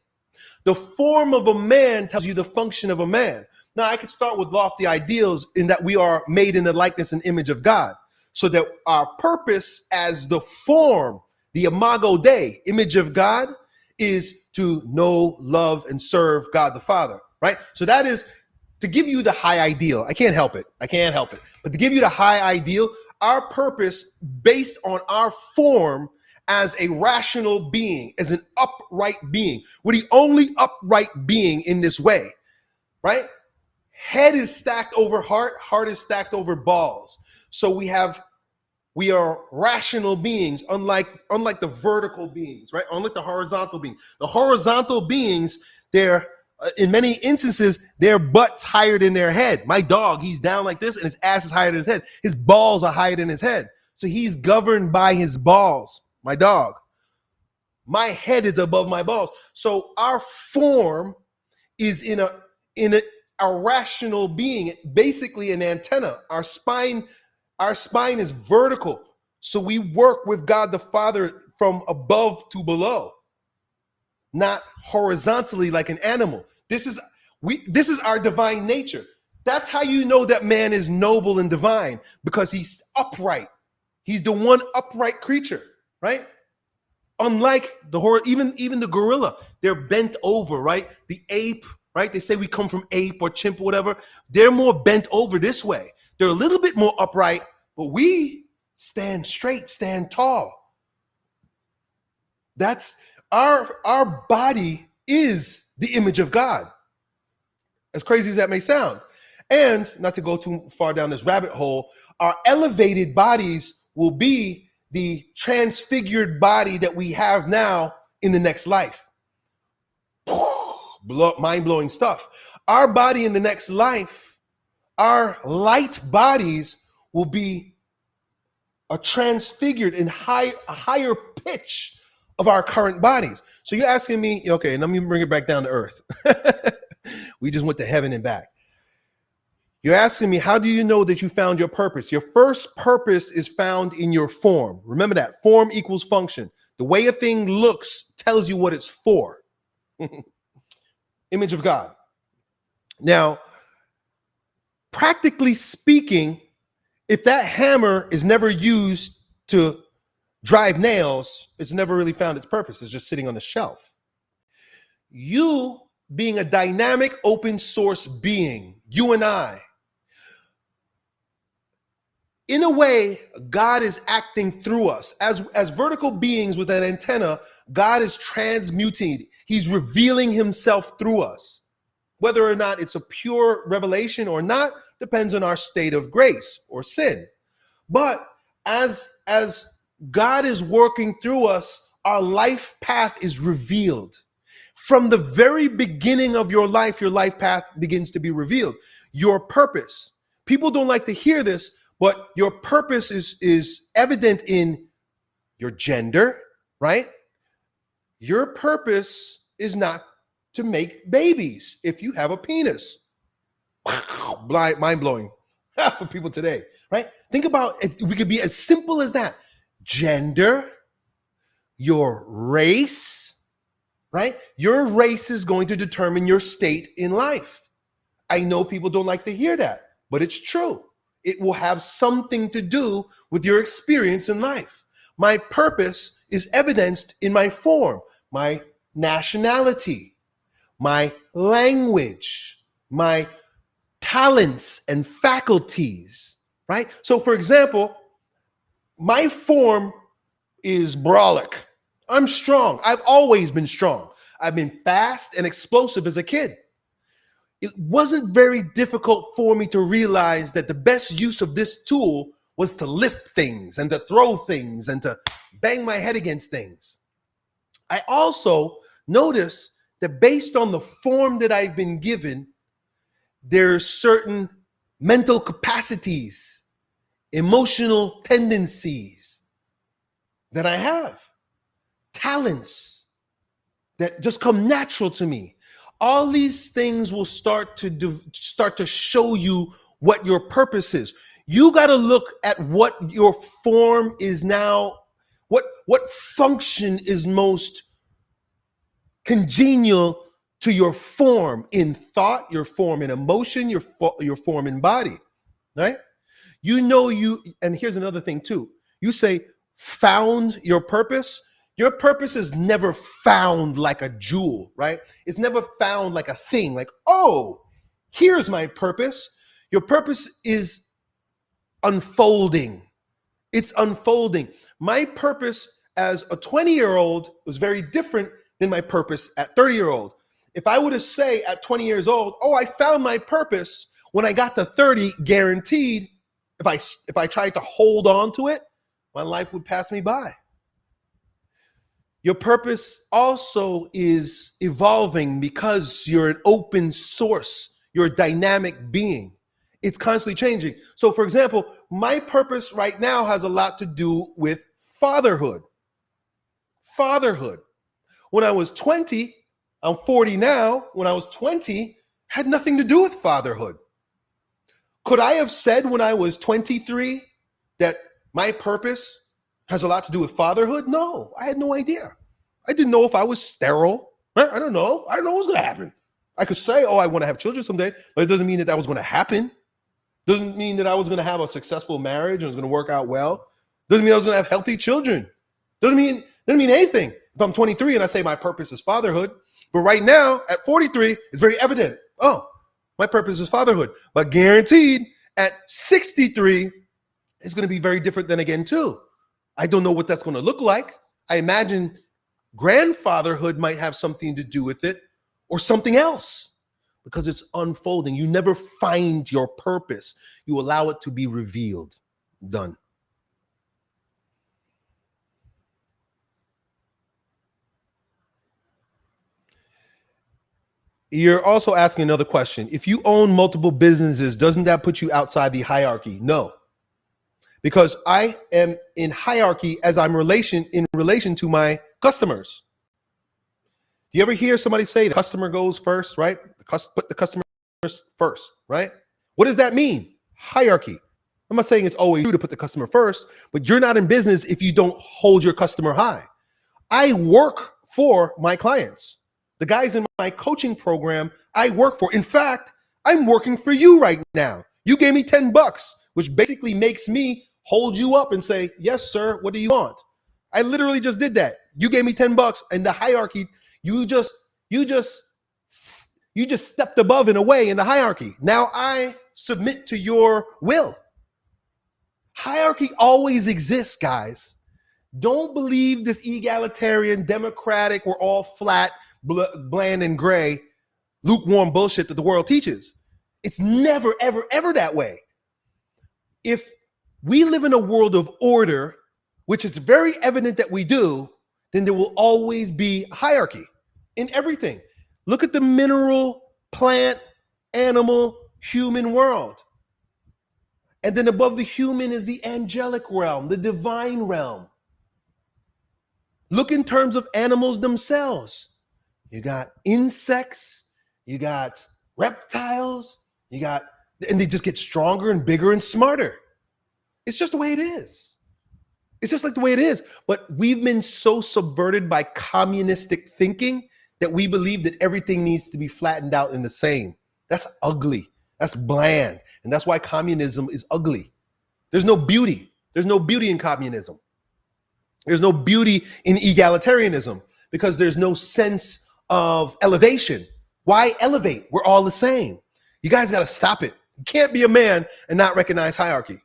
The form of a man tells you the function of a man. Now, I could start with lofty ideals in that we are made in the likeness and image of God, so that our purpose as the form, the imago Dei, image of God, is to know, love, and serve God the Father, right? So that is to give you the high ideal. I can't help it. But to give you the high ideal, our purpose based on our form as a rational being, as an upright being. We're the only upright being in this way, right? Head is stacked over heart, heart is stacked over balls. So we are rational beings, unlike the vertical beings, right? Unlike the horizontal beings. The horizontal beings, they're in many instances, their butt's higher than their head. My dog, he's down like this and his ass is higher than his head. His balls are higher than his head. So he's governed by his balls, my dog. My head is above my balls. So our form is in a rational being, basically an antenna. Our spine is vertical. So we work with God the Father from above to below, not horizontally like an animal. This is our divine nature. That's how you know that man is noble and divine, because he's upright. He's the one upright creature, right? Unlike even the gorilla, they're bent over, right? The ape, right? They say we come from ape or chimp or whatever. They're more bent over this way. They're a little bit more upright, but we stand straight, stand tall. That's our body is the image of God, as crazy as that may sound. And not to go too far down this rabbit hole, our elevated bodies will be the transfigured body that we have now in the next life. Mind-blowing stuff. Our body in the next life, our light bodies will be a transfigured and a higher pitch of our current bodies. So you're asking me, okay, let me bring it back down to earth. We just went to heaven and back. You're asking me, how do you know that you found your purpose? Your first purpose is found in your form. Remember that. Form equals function. The way a thing looks tells you what it's for. Image of God. Now, practically speaking, if that hammer is never used to drive nails, it's never really found its purpose. It's just sitting on the shelf. You being a dynamic open source being, you and I, in a way, God is acting through us. As vertical beings with an antenna, God is transmuting. He's revealing himself through us. Whether or not it's a pure revelation or not depends on our state of grace or sin. But as God is working through us, our life path is revealed. From the very beginning of your life path begins to be revealed. Your purpose. People don't like to hear this, but your purpose is evident in your gender, right? Your purpose is not to make babies if you have a penis. Mind blowing for people today, right? Think about it. We could be as simple as that. Gender, your race, right? Your race is going to determine your state in life. I know people don't like to hear that, but it's true. It will have something to do with your experience in life. My purpose is evidenced in my form, my nationality, my language, my talents and faculties, right? So for example, my form is brolic. I'm strong. I've always been strong. I've been fast and explosive as a kid. It wasn't very difficult for me to realize that the best use of this tool was to lift things and to throw things and to bang my head against things. I also noticed that based on the form that I've been given, there's certain mental capacities, emotional tendencies that I have, talents that just come natural to me. All these things will start to show you what your purpose is. You got to look at what your form is now, what function is most congenial to your form in thought, your form in emotion, your form in body, right? And here's another thing too. You say found your purpose. Your purpose is never found like a jewel, right? It's never found like a thing, like, oh, here's my purpose. Your purpose is unfolding. It's unfolding. My purpose as a 20-year-old was very different than my purpose at 30-year-old. If I were to say at 20 years old, oh, I found my purpose, when I got to 30, guaranteed, if I tried to hold on to it, my life would pass me by. Your purpose also is evolving because you're an open source. You're a dynamic being. It's constantly changing. So for example, my purpose right now has a lot to do with fatherhood. Fatherhood. When I was 20, I'm 40 now. When I was 20, had nothing to do with fatherhood. Could I have said when I was 23 that my purpose has a lot to do with fatherhood? No, I had no idea. I didn't know if I was sterile. Right? I don't know. I don't know what's going to happen. I could say, oh, I want to have children someday, but it doesn't mean that that was going to happen. Doesn't mean that I was going to have a successful marriage and it was going to work out well. Doesn't mean I was going to have healthy children. Doesn't mean anything. If I'm 23 and I say my purpose is fatherhood, but right now at 43, it's very evident. Oh, my purpose is fatherhood. But guaranteed at 63, it's going to be very different then again too. I don't know what that's going to look like. I imagine grandfatherhood might have something to do with it or something else because it's unfolding. You never find your purpose. You allow it to be revealed. Done. You're also asking another question. If you own multiple businesses, doesn't that put you outside the hierarchy? No, because I am in hierarchy as I'm in relation to my customers. Do you ever hear somebody say the customer goes first, right? Put the customer first, right? What does that mean? Hierarchy. I'm not saying it's always true to put the customer first, but you're not in business if you don't hold your customer high. I work for my clients. The guys in my coaching program, I work for. In fact, I'm working for you right now. You gave me $10, which basically makes me hold you up and say, yes, sir, what do you want? I literally just did that. You gave me $10 and the hierarchy, you just stepped above in a way in the hierarchy. Now I submit to your will. Hierarchy always exists, guys. Don't believe this egalitarian, democratic, we're all flat, bland and gray, lukewarm bullshit that the world teaches. It's never, ever, ever that way. If we live in a world of order, which is very evident that we do, then there will always be hierarchy in everything. Look at the mineral, plant, animal, human world. And then above the human is the angelic realm, the divine realm. Look in terms of animals themselves. you got insects, you got reptiles, and they just get stronger and bigger and smarter. It's just the way it is. It's just like the way it is. But we've been so subverted by communistic thinking that we believe that everything needs to be flattened out and the same. That's ugly. That's bland. And that's why communism is ugly. There's no beauty. There's no beauty in communism. There's no beauty in egalitarianism because there's no sense of elevation. Why elevate? We're all the same. You guys got to stop it. You can't be a man and not recognize hierarchy.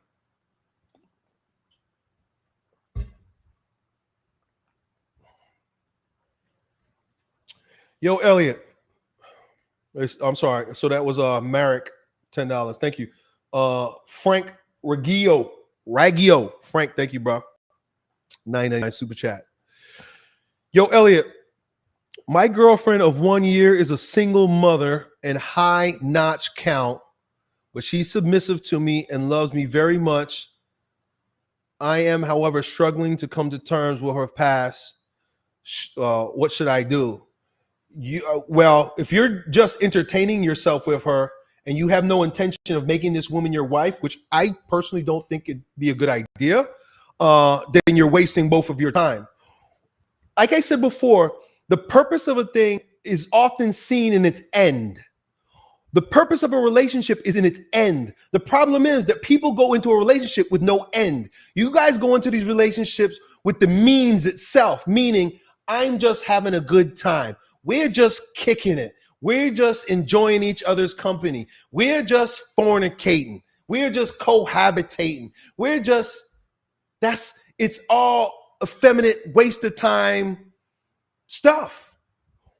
Yo, Elliot. I'm sorry. So that was Marek, $10. Thank you. Frank Raggio. Frank, thank you, bro. 999 super chat. Yo, Elliot. My girlfriend of 1 year is a single mother and high notch count, but she's submissive to me and loves me very much. I am, however, struggling to come to terms with her past. What should I do? Well, if you're just entertaining yourself with her and you have no intention of making this woman your wife, which I personally don't think it'd be a good idea, then you're wasting both of your time. Like I said before, the purpose of a thing is often seen in its end. The purpose of a relationship is in its end. The problem is that people go into a relationship with no end. You guys go into these relationships with the means itself, meaning I'm just having a good time. We're just kicking it. We're just enjoying each other's company. We're just fornicating. We're just cohabitating. It's all effeminate, waste of time stuff.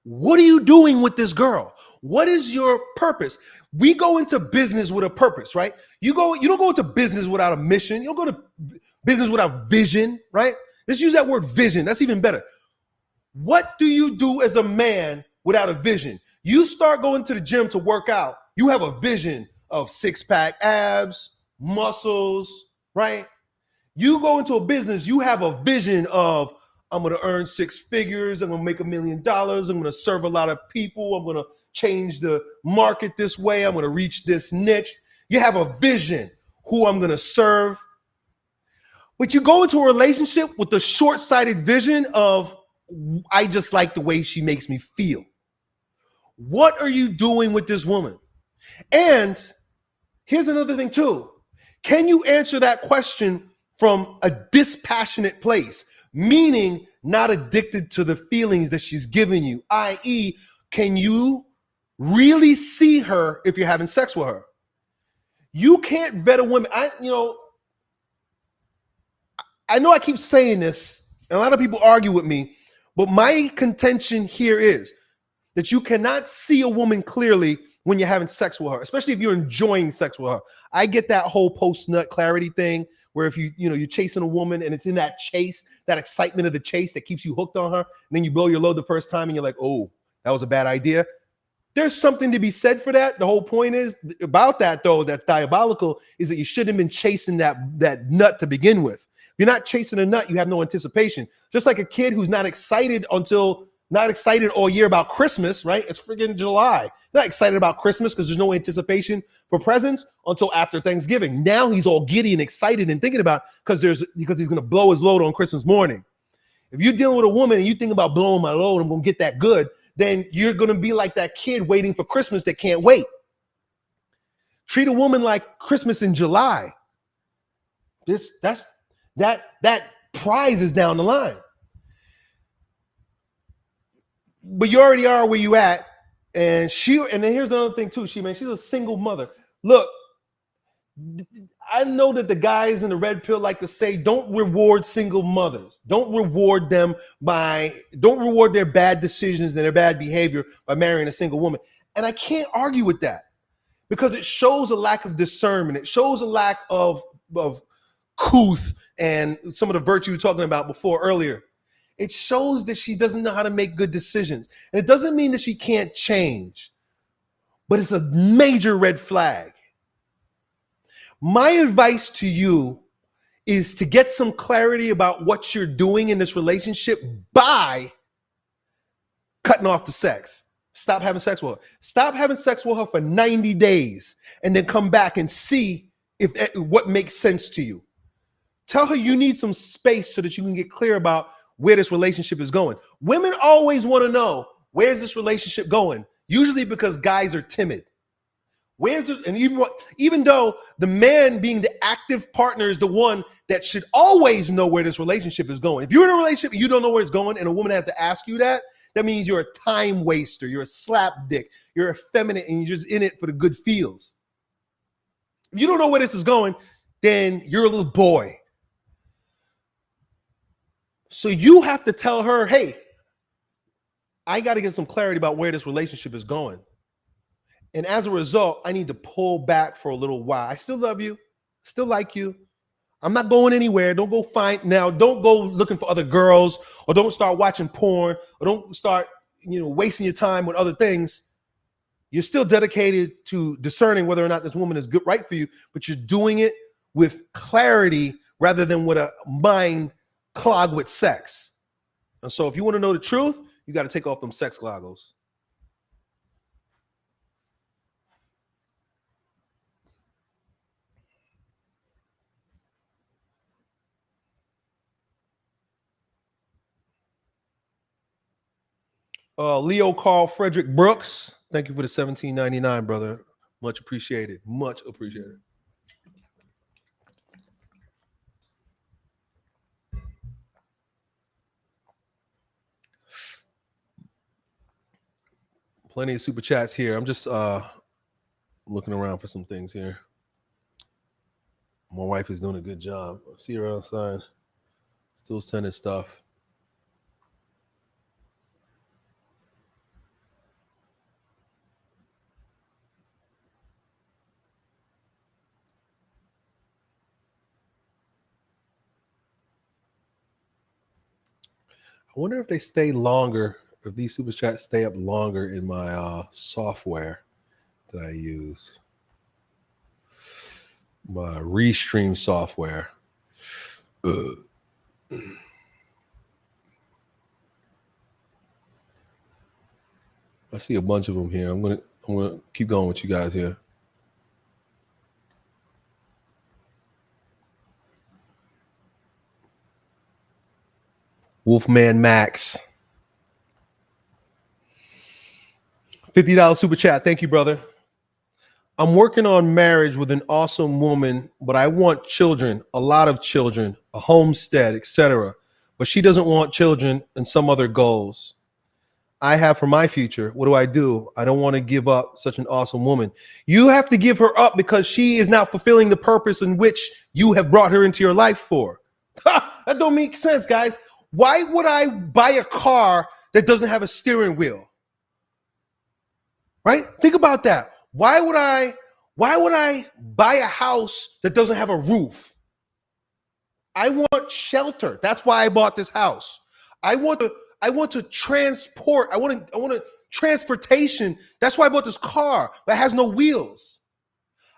What are you doing with this girl? What is your purpose? We go into business with a purpose, right? You don't go into business without a mission. You don't go to business without vision, right? Let's use that word vision. That's even better. What do you do as a man without a vision? You start going to the gym to work out. You have a vision of six-pack abs, muscles, right? You go into a business, you have a vision of, I'm going to earn six figures. I'm going to make $1 million. I'm going to serve a lot of people. I'm going to change the market this way. I'm going to reach this niche. You have a vision who I'm going to serve. But you go into a relationship with the short-sighted vision of, I just like the way she makes me feel. What are you doing with this woman? And here's another thing too. Can you answer that question from a dispassionate place, meaning not addicted to the feelings that she's giving you, i.e., can you really see her if you're having sex with her? You can't vet a woman. I know I keep saying this, and a lot of people argue with me, but my contention here is that you cannot see a woman clearly when you're having sex with her, especially if you're enjoying sex with her. I get that whole post-nut clarity thing where if you're chasing a woman and it's in that chase, that excitement of the chase that keeps you hooked on her, and then you blow your load the first time and you're like, oh, that was a bad idea. There's something to be said for that. The whole point is about that, though, that's diabolical, is that you shouldn't have been chasing that nut to begin with. If you're not chasing a nut, you have no anticipation. Just like a kid who's not excited all year about Christmas, right? It's freaking July. Not excited about Christmas because there's no anticipation for presents until after Thanksgiving. Now he's all giddy and excited and thinking about because he's going to blow his load on Christmas morning. If you're dealing with a woman and you think about blowing my load, I'm going to get that good, then you're going to be like that kid waiting for Christmas that can't wait. Treat a woman like Christmas in July. That prize is down the line. But you already are where you at. And then here's another thing too. She's a single mother. Look, I know that the guys in the red pill like to say, don't reward single mothers. Don't reward their bad decisions and their bad behavior by marrying a single woman. And I can't argue with that because it shows a lack of discernment. It shows a lack of couth and some of the virtue you were talking about earlier. It shows that she doesn't know how to make good decisions. And it doesn't mean that she can't change, but it's a major red flag. My advice to you is to get some clarity about what you're doing in this relationship by cutting off the sex. Stop having sex with her. Stop having sex with her for 90 days and then come back and see if what makes sense to you. Tell her you need some space so that you can get clear about where this relationship is going. Women always want to know, where's this relationship going? Usually because guys are timid. Where's it? And even though the man being the active partner is the one that should always know where this relationship is going. If you're in a relationship and you don't know where it's going and a woman has to ask you that, that means you're a time waster. You're a slapdick. You're effeminate and you're just in it for the good feels. If you don't know where this is going, then you're a little boy. So you have to tell her, hey, I got to get some clarity about where this relationship is going. And as a result, I need to pull back for a little while. I still love you, still like you. I'm not going anywhere. Don't go looking for other girls, or don't start watching porn, or don't start, wasting your time with other things. You're still dedicated to discerning whether or not this woman is good, right for you, but you're doing it with clarity rather than with a mind clogged with sex. And so if you want to know the truth, you got to take off them sex goggles. Leo Carl Frederick Brooks, thank you for the $17.99, brother. Much appreciated. Much appreciated. Plenty of super chats here. I'm just looking around for some things here. My wife is doing a good job. I see her outside, still sending stuff. I wonder if they stay longer, if these super chats stay up longer in my software that I use. My Restream software. I see a bunch of them here. I'm gonna keep going with you guys here. Wolfman Max. $50 super chat. Thank you, brother. I'm working on marriage with an awesome woman, but I want children, a lot of children, a homestead, etc. But she doesn't want children and some other goals I have for my future. What do? I don't want to give up such an awesome woman. You have to give her up because she is not fulfilling the purpose in which you have brought her into your life for. That don't make sense, guys. Why would I buy a car that doesn't have a steering wheel? Right? Think about that. Why would I buy a house that doesn't have a roof? I want shelter. That's why I bought this house. I want to transport. I want a transportation. That's why I bought this car that has no wheels.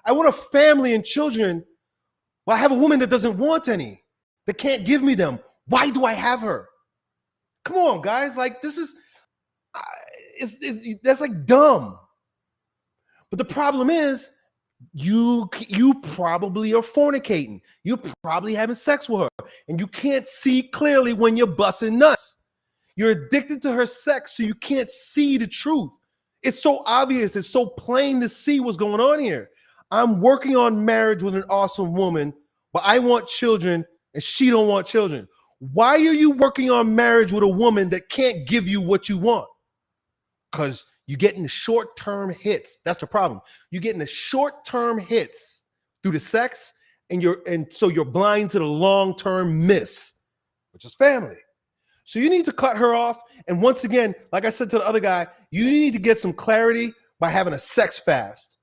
I want a family and children. Well, I have a woman that doesn't want any, that can't give me them. Why do I have her? Come on, guys. Like, this is, that's like dumb. But the problem is, you probably are fornicating. You're probably having sex with her, and you can't see clearly when you're busting nuts. You're addicted to her sex, so you can't see the truth. It's so obvious. It's so plain to see what's going on here. I'm working on marriage with an awesome woman, but I want children, and she don't want children. Why are you working on marriage with a woman that can't give you what you want? Because you're getting the short-term hits. That's the problem. You're getting the short-term hits through the sex, and so you're blind to the long-term miss, which is family. So you need to cut her off. And once again, like I said to the other guy, you need to get some clarity by having a sex fast.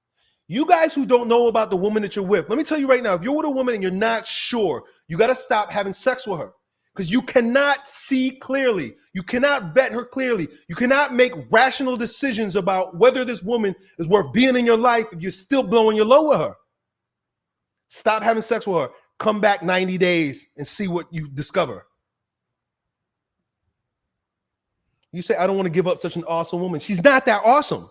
You guys who don't know about the woman that you're with, let me tell you right now, if you're with a woman and you're not sure, you got to stop having sex with her. Because you cannot see clearly. You cannot vet her clearly. You cannot make rational decisions about whether this woman is worth being in your life if you're still blowing your load with her. Stop having sex with her. Come back 90 days and see what you discover. You say, I don't want to give up such an awesome woman. She's not that awesome.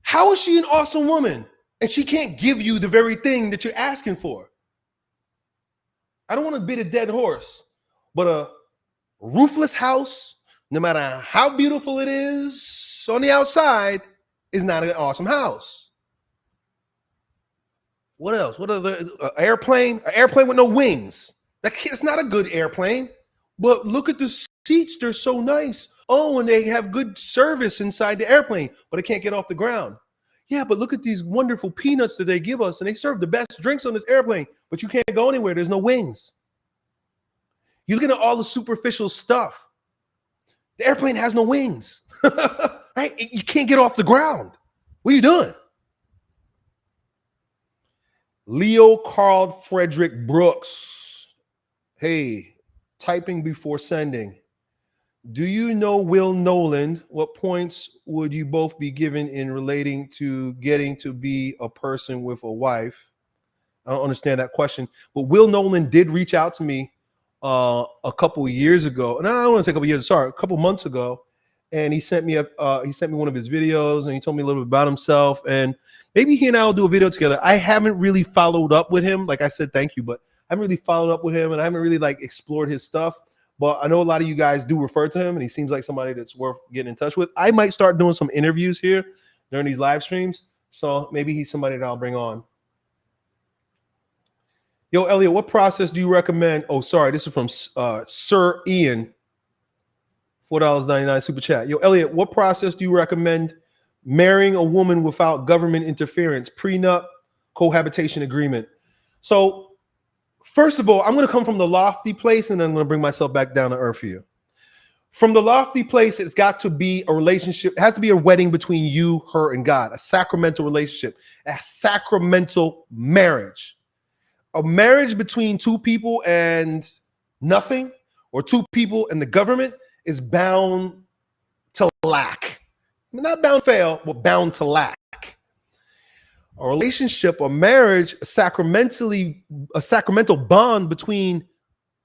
How is she an awesome woman? And she can't give you the very thing that you're asking for. I don't want to beat a dead horse, but a roofless house, no matter how beautiful it is on the outside, is not an awesome house. What else? What other airplane? An airplane with no wings. It's not a good airplane. But look at the seats, they're so nice. Oh, and they have good service inside the airplane, but it can't get off the ground. Yeah, but look at these wonderful peanuts that they give us, and they serve the best drinks on this airplane, but you can't go anywhere. There's no wings. You're looking at all the superficial stuff. The airplane has no wings, right? You can't get off the ground. What are you doing? Leo Carl Frederick Brooks. Hey, typing before sending. Do you know Will Noland? What points would you both be given in relating to getting to be a person with a wife? I don't understand that question, but Will Noland did reach out to me a couple of years ago. And I don't want to say a couple of years, sorry, a couple of months ago. And he sent me one of his videos, and he told me a little bit about himself. And maybe he and I will do a video together. I haven't really followed up with him. Like I said, thank you, but I haven't really followed up with him, and I haven't really explored his stuff. But I know a lot of you guys do refer to him, and he seems like somebody that's worth getting in touch with. I might start doing some interviews here during these live streams. So maybe he's somebody that I'll bring on. Yo, Elliot, what process do you recommend? Oh, sorry, this is from Sir Ian. $4.99 super chat. Yo, Elliot, what process do you recommend marrying a woman without government interference? Prenup, cohabitation agreement. So first of all, I'm going to come from the lofty place, and then I'm going to bring myself back down to earth for you. From the lofty place, it's got to be a relationship. It has to be a wedding between you, her, and God, a sacramental relationship, a sacramental marriage. A marriage between two people and nothing, or two people and the government, is bound to lack. Not bound to fail, but bound to lack. A relationship, a marriage, a sacramental bond between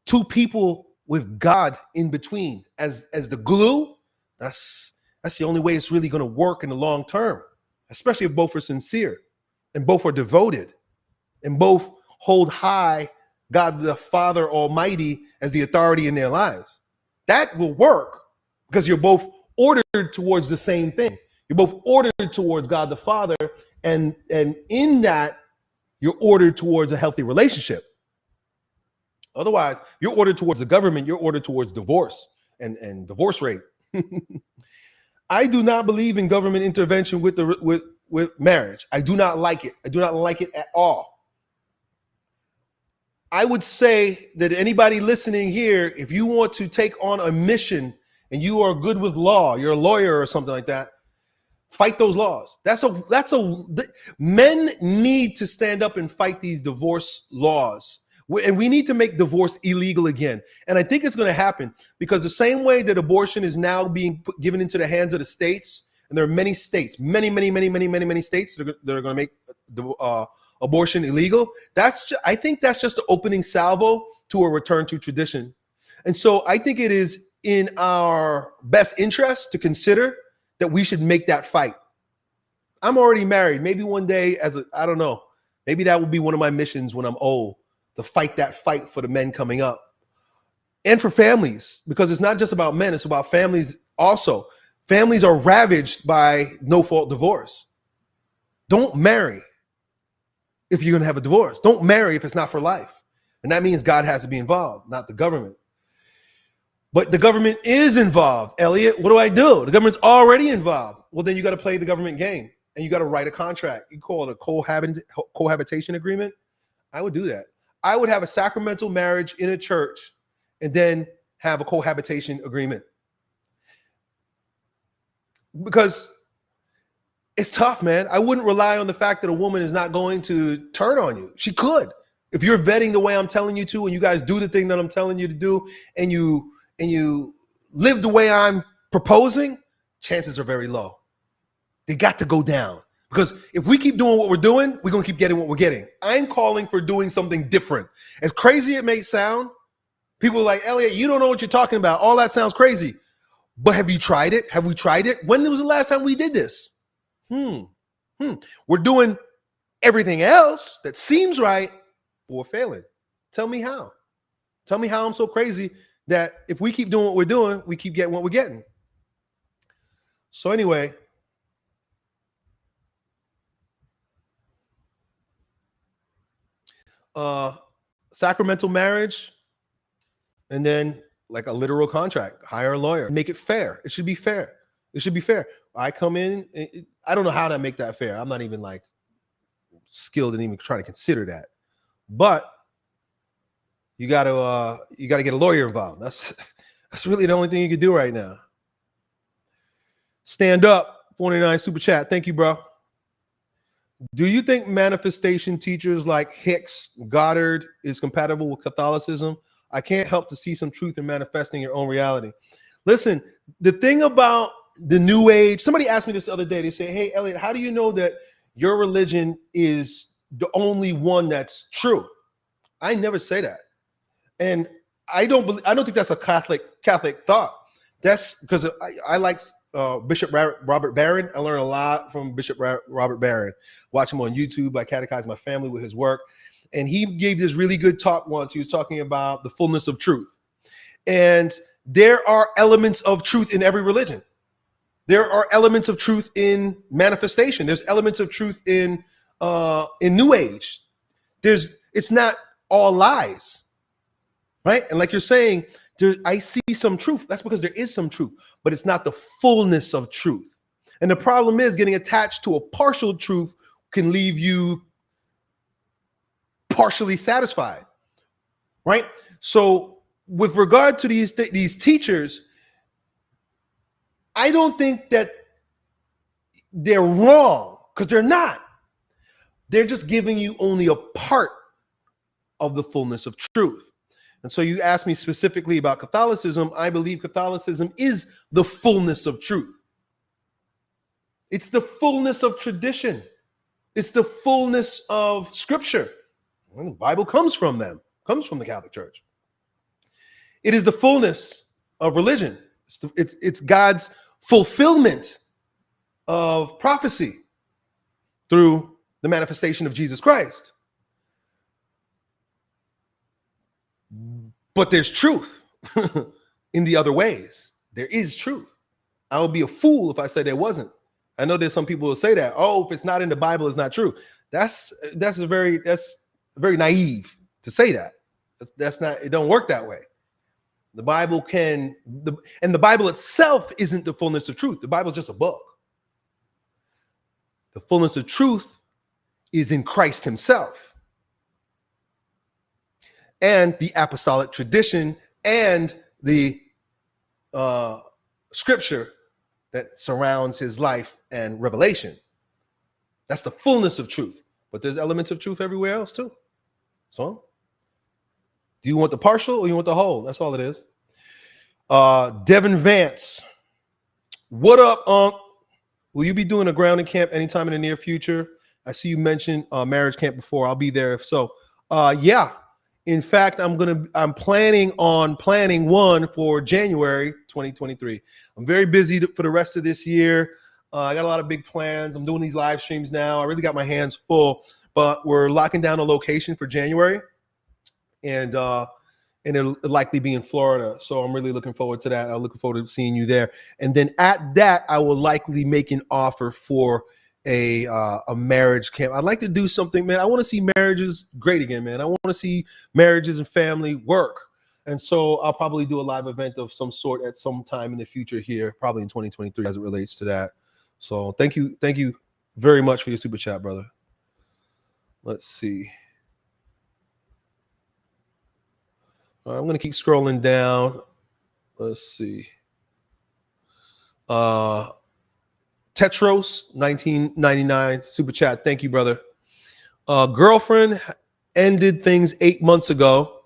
two people with God in between as the glue. That's the only way it's really going to work in the long term, especially if both are sincere and both are devoted and both hold high God the Father Almighty as the authority in their lives. That will work because you're both ordered towards the same thing. You're both ordered towards God the Father, and in that, you're ordered towards a healthy relationship. Otherwise, you're ordered towards the government, you're ordered towards divorce and divorce rate. I do not believe in government intervention with marriage. I do not like it. I do not like it at all. I would say that anybody listening here, if you want to take on a mission and you are good with law, you're a lawyer or something like that, fight those laws. Men need to stand up and fight these divorce laws. And we need to make divorce illegal again. And I think it's going to happen because the same way that abortion is now being given into the hands of the states, and there are many states, many states that are going to make abortion illegal. I think that's just the opening salvo to a return to tradition. And so I think it is in our best interest to consider that we should make that fight. I'm already married. Maybe one day I don't know, maybe that will be one of my missions when I'm old, to fight that fight for the men coming up and for families, because it's not just about men, it's about families also. Families are ravaged by no-fault divorce. Don't marry if you're going to have a divorce. Don't marry if it's not for life. And that means God has to be involved, not the government. But the government is involved. Elliot, what do? The government's already involved. Well, then you got to play the government game and you got to write a contract. You call it a cohabitation agreement. I would do that. I would have a sacramental marriage in a church and then have a cohabitation agreement. Because it's tough, man. I wouldn't rely on the fact that a woman is not going to turn on you. She could. If you're vetting the way I'm telling you to, and you guys do the thing that I'm telling you to do, and you live the way I'm proposing, chances are very low. They got to go down. Because if we keep doing what we're doing, we're going to keep getting what we're getting. I'm calling for doing something different. As crazy it may sound, people are like, Elliot, you don't know what you're talking about. All that sounds crazy. But have you tried it? Have we tried it? When was the last time we did this? We're doing everything else that seems right, but we're failing. Tell me how. Tell me how I'm so crazy that if we keep doing what we're doing, we keep getting what we're getting. So anyway, sacramental marriage, and then like a literal contract, hire a lawyer, make it fair. It should be fair. It should be fair. I come in, I don't know how to make that fair. I'm not even like skilled in even trying to consider that. But you got to get a lawyer involved. That's really the only thing you can do right now. Stand up, 49 super chat. Thank you, bro. Do you think manifestation teachers like Hicks, Goddard is compatible with Catholicism? I can't help to see some truth in manifesting your own reality. Listen, the thing about the New Age, somebody asked me this the other day. They say, hey, Elliot, how do you know that your religion is the only one that's true? I never say that. And I don't think that's a Catholic thought. That's because I like Bishop Robert Barron. I learned a lot from Bishop Robert Barron. Watch him on YouTube. I catechize my family with his work. And he gave this really good talk once. He was talking about the fullness of truth. And there are elements of truth in every religion. There are elements of truth in manifestation. There's elements of truth in New Age. It's not all lies. Right? And like you're saying, I see some truth. That's because there is some truth, but it's not the fullness of truth. And the problem is getting attached to a partial truth can leave you partially satisfied. Right? So with regard to these teachers, I don't think that they're wrong, because they're not. They're just giving you only a part of the fullness of truth. And so you asked me specifically about Catholicism. I believe Catholicism is the fullness of truth. It's the fullness of tradition. It's the fullness of scripture. Well, the Bible comes from them, comes from the Catholic Church. It is the fullness of religion. It's God's fulfillment of prophecy through the manifestation of Jesus Christ. But there's truth in the other ways. There is truth. I would be a fool if I said there wasn't. I know there's some people who say that, oh, if it's not in the Bible, it's not true. That's very naive to say that. That's not, it don't work that way. The Bible and the Bible itself isn't the fullness of truth. The Bible is just a book. The fullness of truth is in Christ himself. And the apostolic tradition and the scripture that surrounds his life and revelation. That's the fullness of truth. But there's elements of truth everywhere else too. So, do you want the partial or you want the whole? That's all it is. Devin Vance. What up, Unc? Will you be doing a grounding camp anytime in the near future? I see you mentioned marriage camp before. I'll be there if so. Yeah. In fact, I'm planning one for January 2023. I'm very busy for the rest of this year. I got a lot of big plans. I'm doing these live streams now. I really got my hands full, but we're locking down a location for January, and it'll likely be in Florida. So I'm really looking forward to that. I'm looking forward to seeing you there. And then at that, I will likely make an offer for a marriage camp. I'd like to do something, man. I want to see marriages great again, man. I want to see marriages and family work. And so I'll probably do a live event of some sort at some time in the future here, probably in 2023 as it relates to that. So thank you very much for your super chat, brother. Let's see. All right, I'm going to keep scrolling down. Let's see. Tetros 1999 super chat. Thank you, brother. Girlfriend ended things 8 months ago.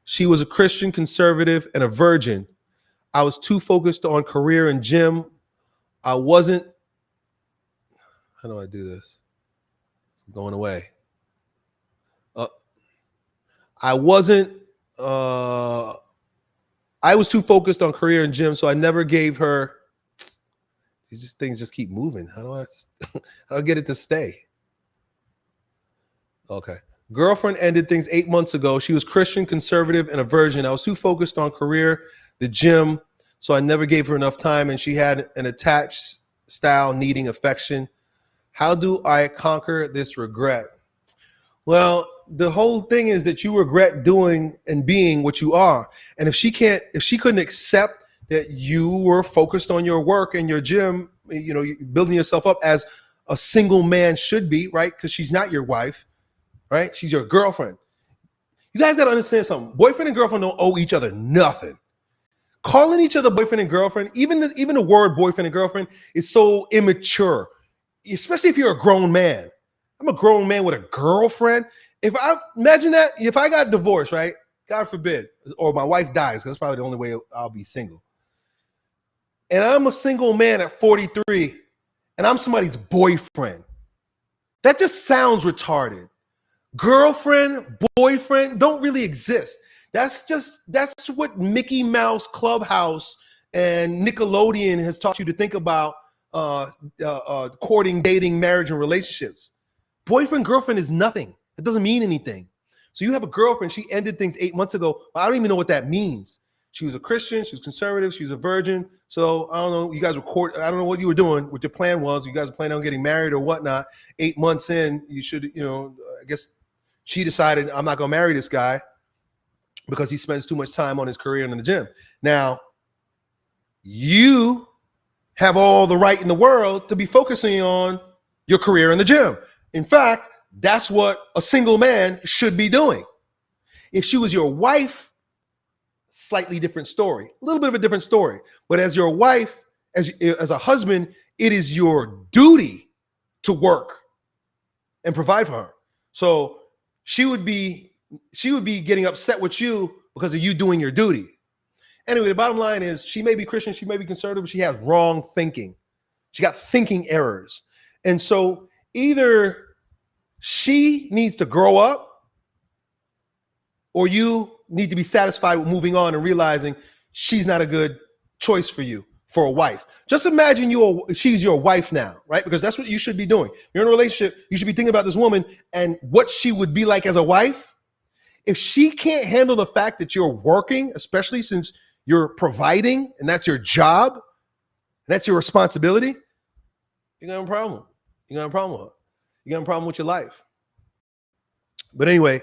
She was a Christian conservative and a virgin. I was too focused on career and gym. I wasn't. How do I do this? It's going away. I wasn't I was too focused on career and gym, so I never gave her. These things just keep moving. How do I get it to stay? Okay. Girlfriend ended things 8 months ago. She was Christian, conservative, and a virgin. I was too focused on career, the gym, so I never gave her enough time, and she had an attached style needing affection. How do I conquer this regret? Well, the whole thing is that you regret doing and being what you are. And if she couldn't accept that you were focused on your work and your gym, building yourself up as a single man should be, right? Because she's not your wife, right? She's your girlfriend. You guys got to understand something. Boyfriend and girlfriend don't owe each other nothing. Calling each other boyfriend and girlfriend, even the word boyfriend and girlfriend is so immature, especially if you're a grown man. I'm a grown man with a girlfriend. Imagine that if I got divorced, right? God forbid, or my wife dies, that's probably the only way I'll be single. And I'm a single man at 43, and I'm somebody's boyfriend. That just sounds retarded. Girlfriend, boyfriend don't really exist. That's what Mickey Mouse Clubhouse and Nickelodeon has taught you to think about courting, dating, marriage, and relationships. Boyfriend, girlfriend is nothing. It doesn't mean anything. So you have a girlfriend. She ended things 8 months ago. But I don't even know what that means. She was a Christian. She was conservative. She was a virgin. So I don't know. You guys I don't know what you were doing, what your plan was. You guys were planning on getting married or whatnot. 8 months in, you should, I guess she decided I'm not going to marry this guy because he spends too much time on his career and in the gym. Now, you have all the right in the world to be focusing on your career in the gym. In fact, that's what a single man should be doing. If she was your wife, slightly different story, a little bit of a different story. But as your wife, as a husband, it is your duty to work and provide for her. So she would be getting upset with you because of you doing your duty. Anyway, the bottom line is she may be Christian, she may be conservative, but she has wrong thinking. She got thinking errors. And so either she needs to grow up or you need to be satisfied with moving on and realizing she's not a good choice for you for a wife. Just imagine she's your wife now, right? Because that's what you should be doing. You're in a relationship, you should be thinking about this woman and what she would be like as a wife. If she can't handle the fact that you're working, especially since you're providing and that's your job, and that's your responsibility, you're gonna have a problem. You're gonna have a problem with her. You got a problem with your life. But anyway,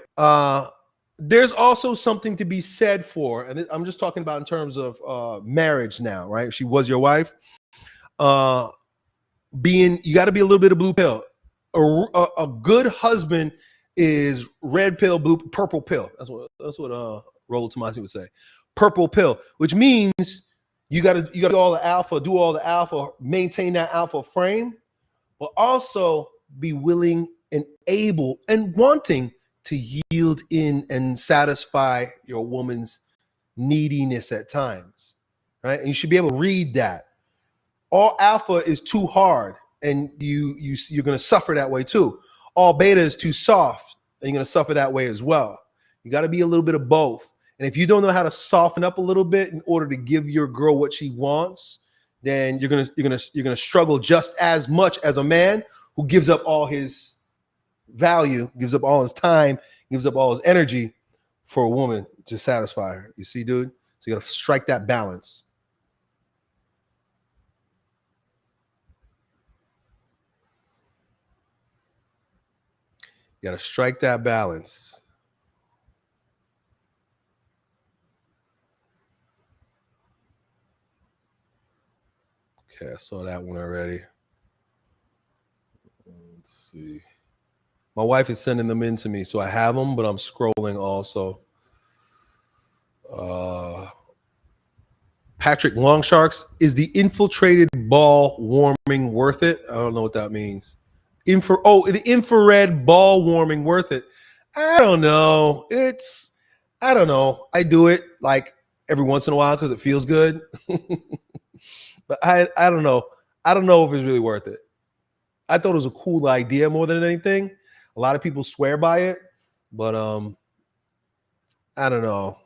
there's also something to be said for, and I'm just talking about in terms of marriage now, right? She was your wife. You got to be a little bit of blue pill. A good husband is red pill, blue, purple pill. That's what Rollo Tomasi would say. Purple pill, which means you got to do all the alpha, maintain that alpha frame, but also be willing and able and wanting to yield in and satisfy your woman's neediness at times, right? And you should be able to read that. All alpha is too hard, and you're going to suffer that way too. All beta is too soft, and you're going to suffer that way as well. You got to be a little bit of both. And if you don't know how to soften up a little bit in order to give your girl what she wants, then you're gonna struggle just as much as a man who gives up all his value, gives up all his time, gives up all his energy for a woman to satisfy her. You see, dude? So you got to strike that balance. You got to strike that balance. Okay, I saw that one already. Let's see. My wife is sending them in to me, so I have them, but I'm scrolling also. Patrick Longsharks, is the infiltrated ball warming worth it? I don't know what that means. The infrared ball warming worth it? I don't know. I don't know. I do it like every once in a while because it feels good. But I don't know. I don't know if it's really worth it. I thought it was a cool idea more than anything. A lot of people swear by it, but I don't know.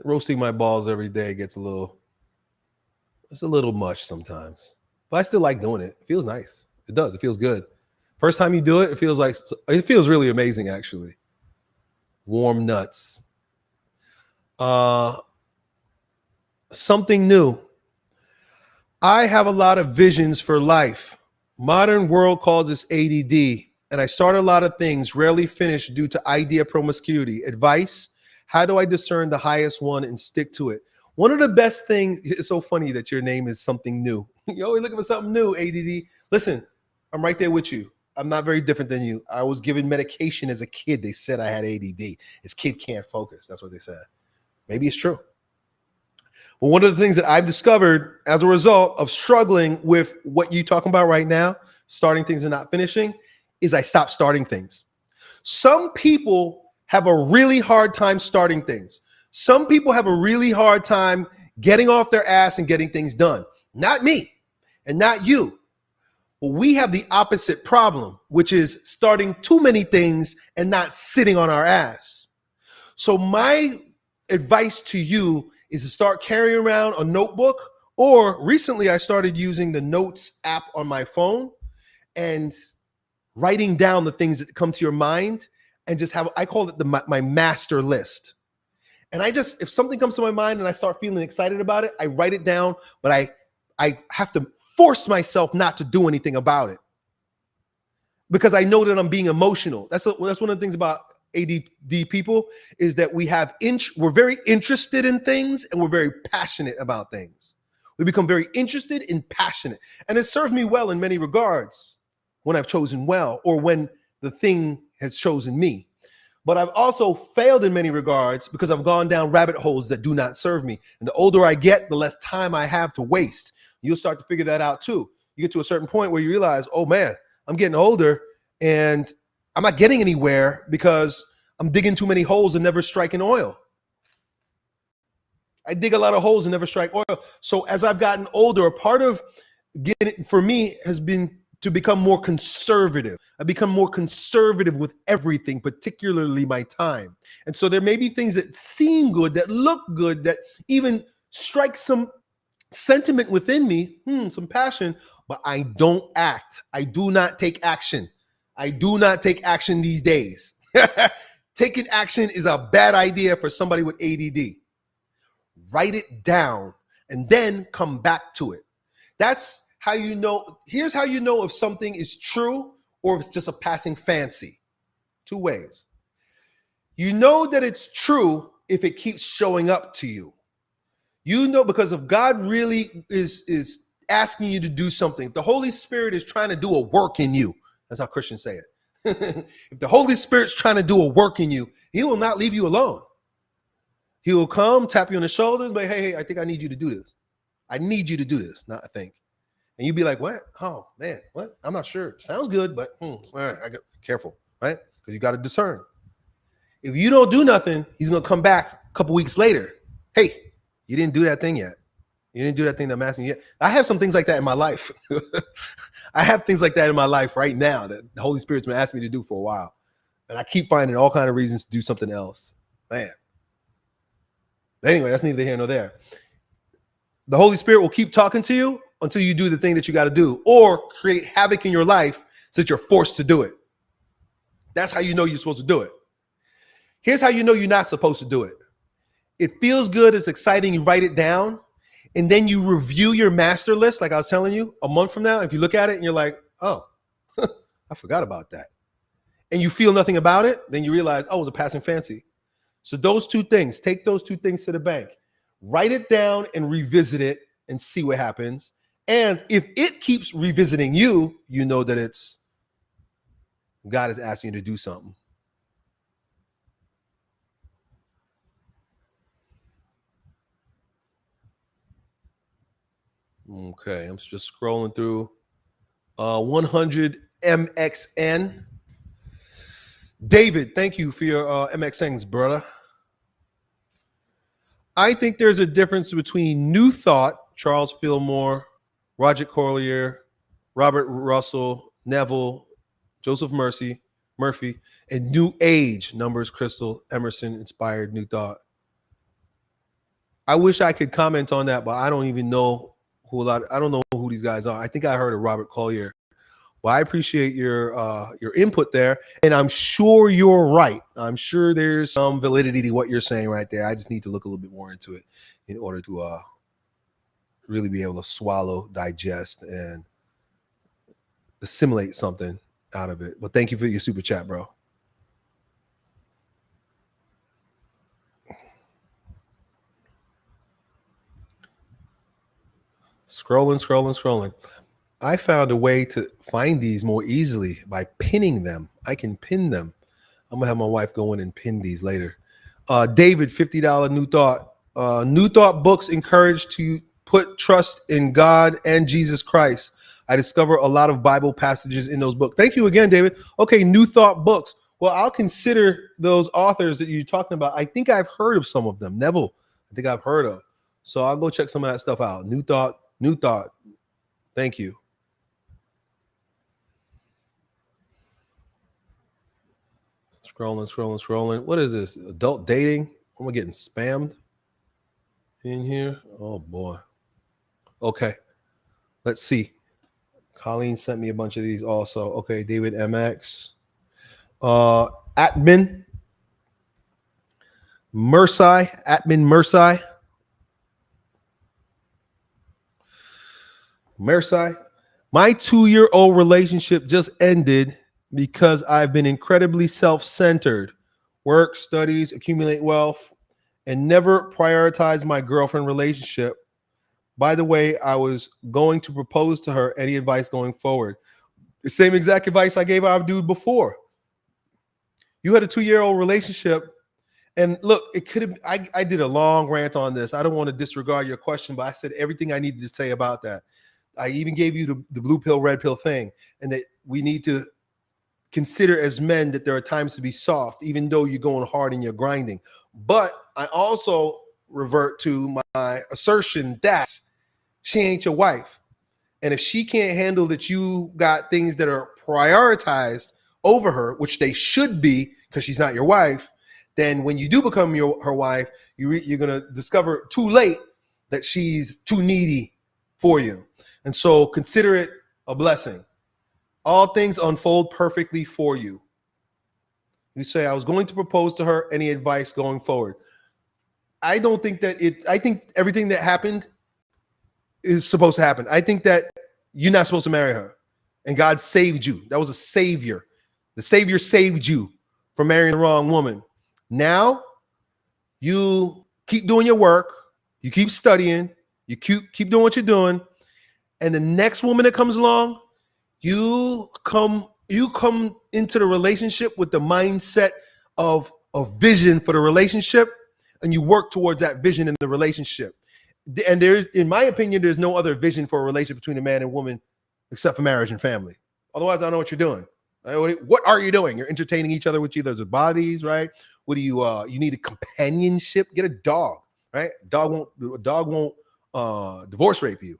Roasting my balls every day gets it's a little much sometimes. But I still like doing it. It feels nice. It does. It feels good. First time you do it, it feels really amazing, actually. Warm nuts. Something new. I have a lot of visions for life. Modern world calls this ADD, and I start a lot of things, rarely finish due to idea promiscuity. Advice: how do I discern the highest one and stick to it? One of the best things, it's so funny that your name is something new. You're always looking for something new, ADD. Listen, I'm right there with you. I'm not very different than you. I was given medication as a kid. They said I had ADD. This kid can't focus. That's what they said. Maybe it's true. But one of the things that I've discovered as a result of struggling with what you're talking about right now, starting things and not finishing, is I stopped starting things. Some people have a really hard time starting things. Some people have a really hard time getting off their ass and getting things done. Not me and not you. But we have the opposite problem, which is starting too many things and not sitting on our ass. So my advice to you is to start carrying around a notebook, or recently I started using the Notes app on my phone and writing down the things that come to your mind, and just I call it my master list. And if something comes to my mind and I start feeling excited about it, I write it down, but I have to force myself not to do anything about it because I know that I'm being emotional. That's one of the things about ADD people, is that we're very interested in things and we're very passionate about things. We become very interested and passionate. And it served me well in many regards when I've chosen well, or when the thing has chosen me. But I've also failed in many regards because I've gone down rabbit holes that do not serve me. And the older I get, the less time I have to waste. You'll start to figure that out too. You get to a certain point where you realize, oh man, I'm getting older and I'm not getting anywhere because I'm digging too many holes and never striking oil. I dig a lot of holes and never strike oil. So as I've gotten older, a part of getting, for me, has been to become more conservative. I become more conservative with everything, particularly my time. And so there may be things that seem good, that look good, that even strike some sentiment within me, some passion, but I don't act. I do not take action. I do not take action these days. Taking action is a bad idea for somebody with ADD. Write it down and then come back to it. That's how you know. Here's how you know if something is true or if it's just a passing fancy. Two ways. You know that it's true if it keeps showing up to you. You know, because if God really is asking you to do something, if the Holy Spirit is trying to do a work in you, that's how Christians say it. If the Holy Spirit's trying to do a work in you, he will not leave you alone. He will come, tap you on the shoulders, but hey, I think I need you to do this. I need you to do this, not I think. And you'd be like, what? Oh, man, what? I'm not sure. Sounds good, but all right, careful, right? Because you got to discern. If you don't do nothing, he's going to come back a couple weeks later. Hey, you didn't do that thing yet. You didn't do that thing that I'm asking you yet. I have some things like that in my life. I have things like that in my life right now that the Holy Spirit's been asking me to do for a while. And I keep finding all kinds of reasons to do something else. Man. But anyway, that's neither here nor there. The Holy Spirit will keep talking to you until you do the thing that you got to do, or create havoc in your life so that you're forced to do it. That's how you know you're supposed to do it. Here's how you know you're not supposed to do it. It feels good, it's exciting, you write it down, and then you review your master list, like I was telling you, a month from now. If you look at it and you're like, oh, I forgot about that, and you feel nothing about it, then you realize, oh, it was a passing fancy. So those two things, take those two things to the bank. Write it down and revisit it and see what happens. And if it keeps revisiting you, you know that it's God is asking you to do something. Okay, I'm just scrolling through 100 MXN. David, thank you for your MXNs, brother. I think there's a difference between New Thought, Charles Fillmore, Roger Collier, Robert Russell, Neville, Joseph Murphy, and New Age, Numbers, Crystal, Emerson, inspired New Thought. I wish I could comment on that, but I don't even know I don't know who these guys are. I think I heard of Robert Collier. Well, I appreciate your input there, and I'm sure you're right. I'm sure there's some validity to what you're saying right there. I just need to look a little bit more into it in order to really be able to swallow, digest, and assimilate something out of it. But thank you for your super chat, bro. Scrolling. I found a way to find these more easily by pinning them. I can pin them. I'm gonna have my wife go in and pin these later. David, $50 New Thought. New Thought books encourage to put trust in God and Jesus Christ. I discover a lot of Bible passages in those books. Thank you again, David. Okay, New Thought books. Well, I'll consider those authors that you're talking about. I think I've heard of some of them. Neville, I think I've heard of. So I'll go check some of that stuff out. New Thought. Thank you. Scrolling. What is this? Adult dating? Am I getting spammed in here? Oh boy. Okay. Let's see. Colleen sent me a bunch of these also. Okay, David MX. Atman Mersai. My 2-year-old relationship just ended because I've been incredibly self-centered, work, studies, accumulate wealth, and never prioritize my girlfriend relationship. By the way, I was going to propose to her. Any advice going forward? The same exact advice I gave our dude before. You had a 2-year-old relationship, and look, it could have. I did a long rant on this. I don't want to disregard your question, but I said everything I needed to say about that. I even gave you the blue pill, red pill thing, and that we need to consider as men that there are times to be soft, even though you're going hard and you're grinding. But I also revert to my assertion that she ain't your wife. And if she can't handle that you got things that are prioritized over her, which they should be because she's not your wife, then when you do become her wife, you're going to discover too late that she's too needy for you. And so consider it a blessing. All things unfold perfectly for you. You say, I was going to propose to her. Any advice going forward? I don't think that I think everything that happened is supposed to happen. I think that you're not supposed to marry her. And God saved you. That was a savior. The savior saved you from marrying the wrong woman. Now, you keep doing your work. You keep studying. You keep doing what you're doing. And the next woman that comes along, you come into the relationship with the mindset of a vision for the relationship, and you work towards that vision in the relationship. And in my opinion, there's no other vision for a relationship between a man and woman except for marriage and family. Otherwise, I don't know what you're doing. What are you doing? You're entertaining each other with each other's bodies, right? What do you need a companionship? Get a dog, right? A dog won't divorce rape you.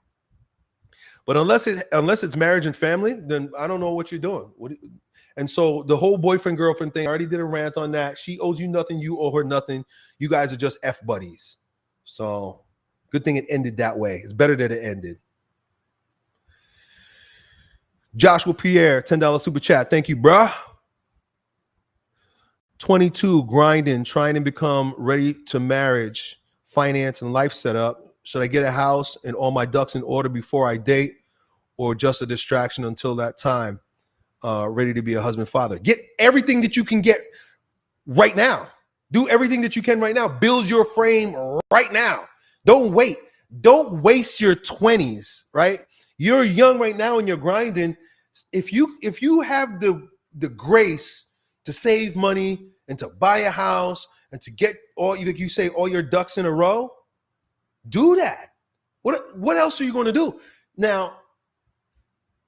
But unless it's marriage and family, then I don't know what you're doing. And so the whole boyfriend girlfriend thing, I already did a rant on that. She owes you nothing, you owe her nothing. You guys are just F buddies. So good thing it ended that way. It's better that it ended. Joshua Pierre, $10 super chat. Thank you, bruh. 22, grinding, trying to become ready to marriage, finance, and life setup. Should I get a house and all my ducks in order before I date, or just a distraction until that time? Ready to be a husband, father. Get everything that you can get right now. Do everything that you can right now. Build your frame right now. Don't wait. Don't waste your 20s, right? You're young right now and you're grinding. If you have the grace to save money and to buy a house and to get all your ducks in a row, do that. What else are you going to do? Now,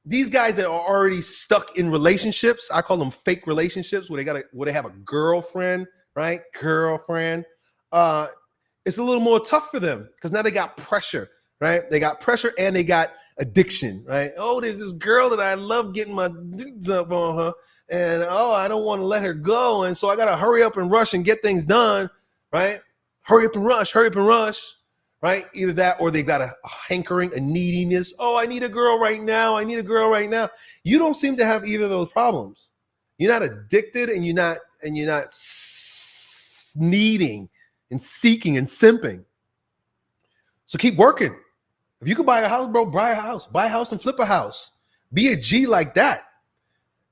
these guys that are already stuck in relationships, I call them fake relationships, where they have a girlfriend, right? Girlfriend. It's a little more tough for them because now they got pressure, right? They got pressure and they got addiction, right? Oh, there's this girl that I love getting my dudes up on her, and I don't want to let her go, and so I got to hurry up and rush and get things done, right? Hurry up and rush. right? Either that or they've got a hankering, a neediness. Oh, I need a girl right now. I need a girl right now. You don't seem to have either of those problems. You're not addicted, and you're not needing and seeking and simping. So keep working. If you could buy a house, bro, buy a house. Buy a house and flip a house. Be a G like that.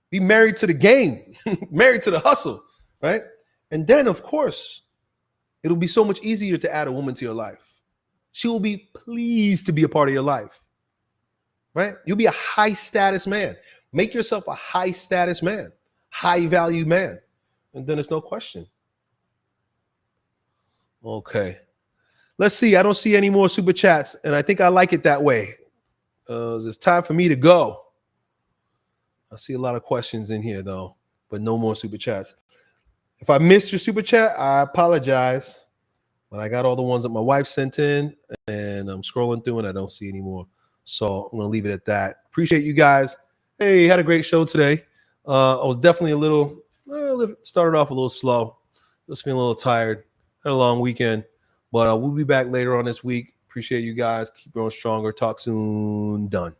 Be married to the game, married to the hustle, right? And then, of course, it'll be so much easier to add a woman to your life. She will be pleased to be a part of your life, right? You'll be a high status man. Make yourself a high status man, high value man. And then it's no question. Okay. Let's see. I don't see any more super chats, and I think I like it that way. It's time for me to go. I see a lot of questions in here, though, but no more super chats. If I missed your super chat, I apologize. But I got all the ones that my wife sent in, and I'm scrolling through, and I don't see any more. So I'm going to leave it at that. Appreciate you guys. Hey, had a great show today. I was definitely started off a little slow. Just feeling a little tired. Had a long weekend. But we'll be back later on this week. Appreciate you guys. Keep growing stronger. Talk soon. Done.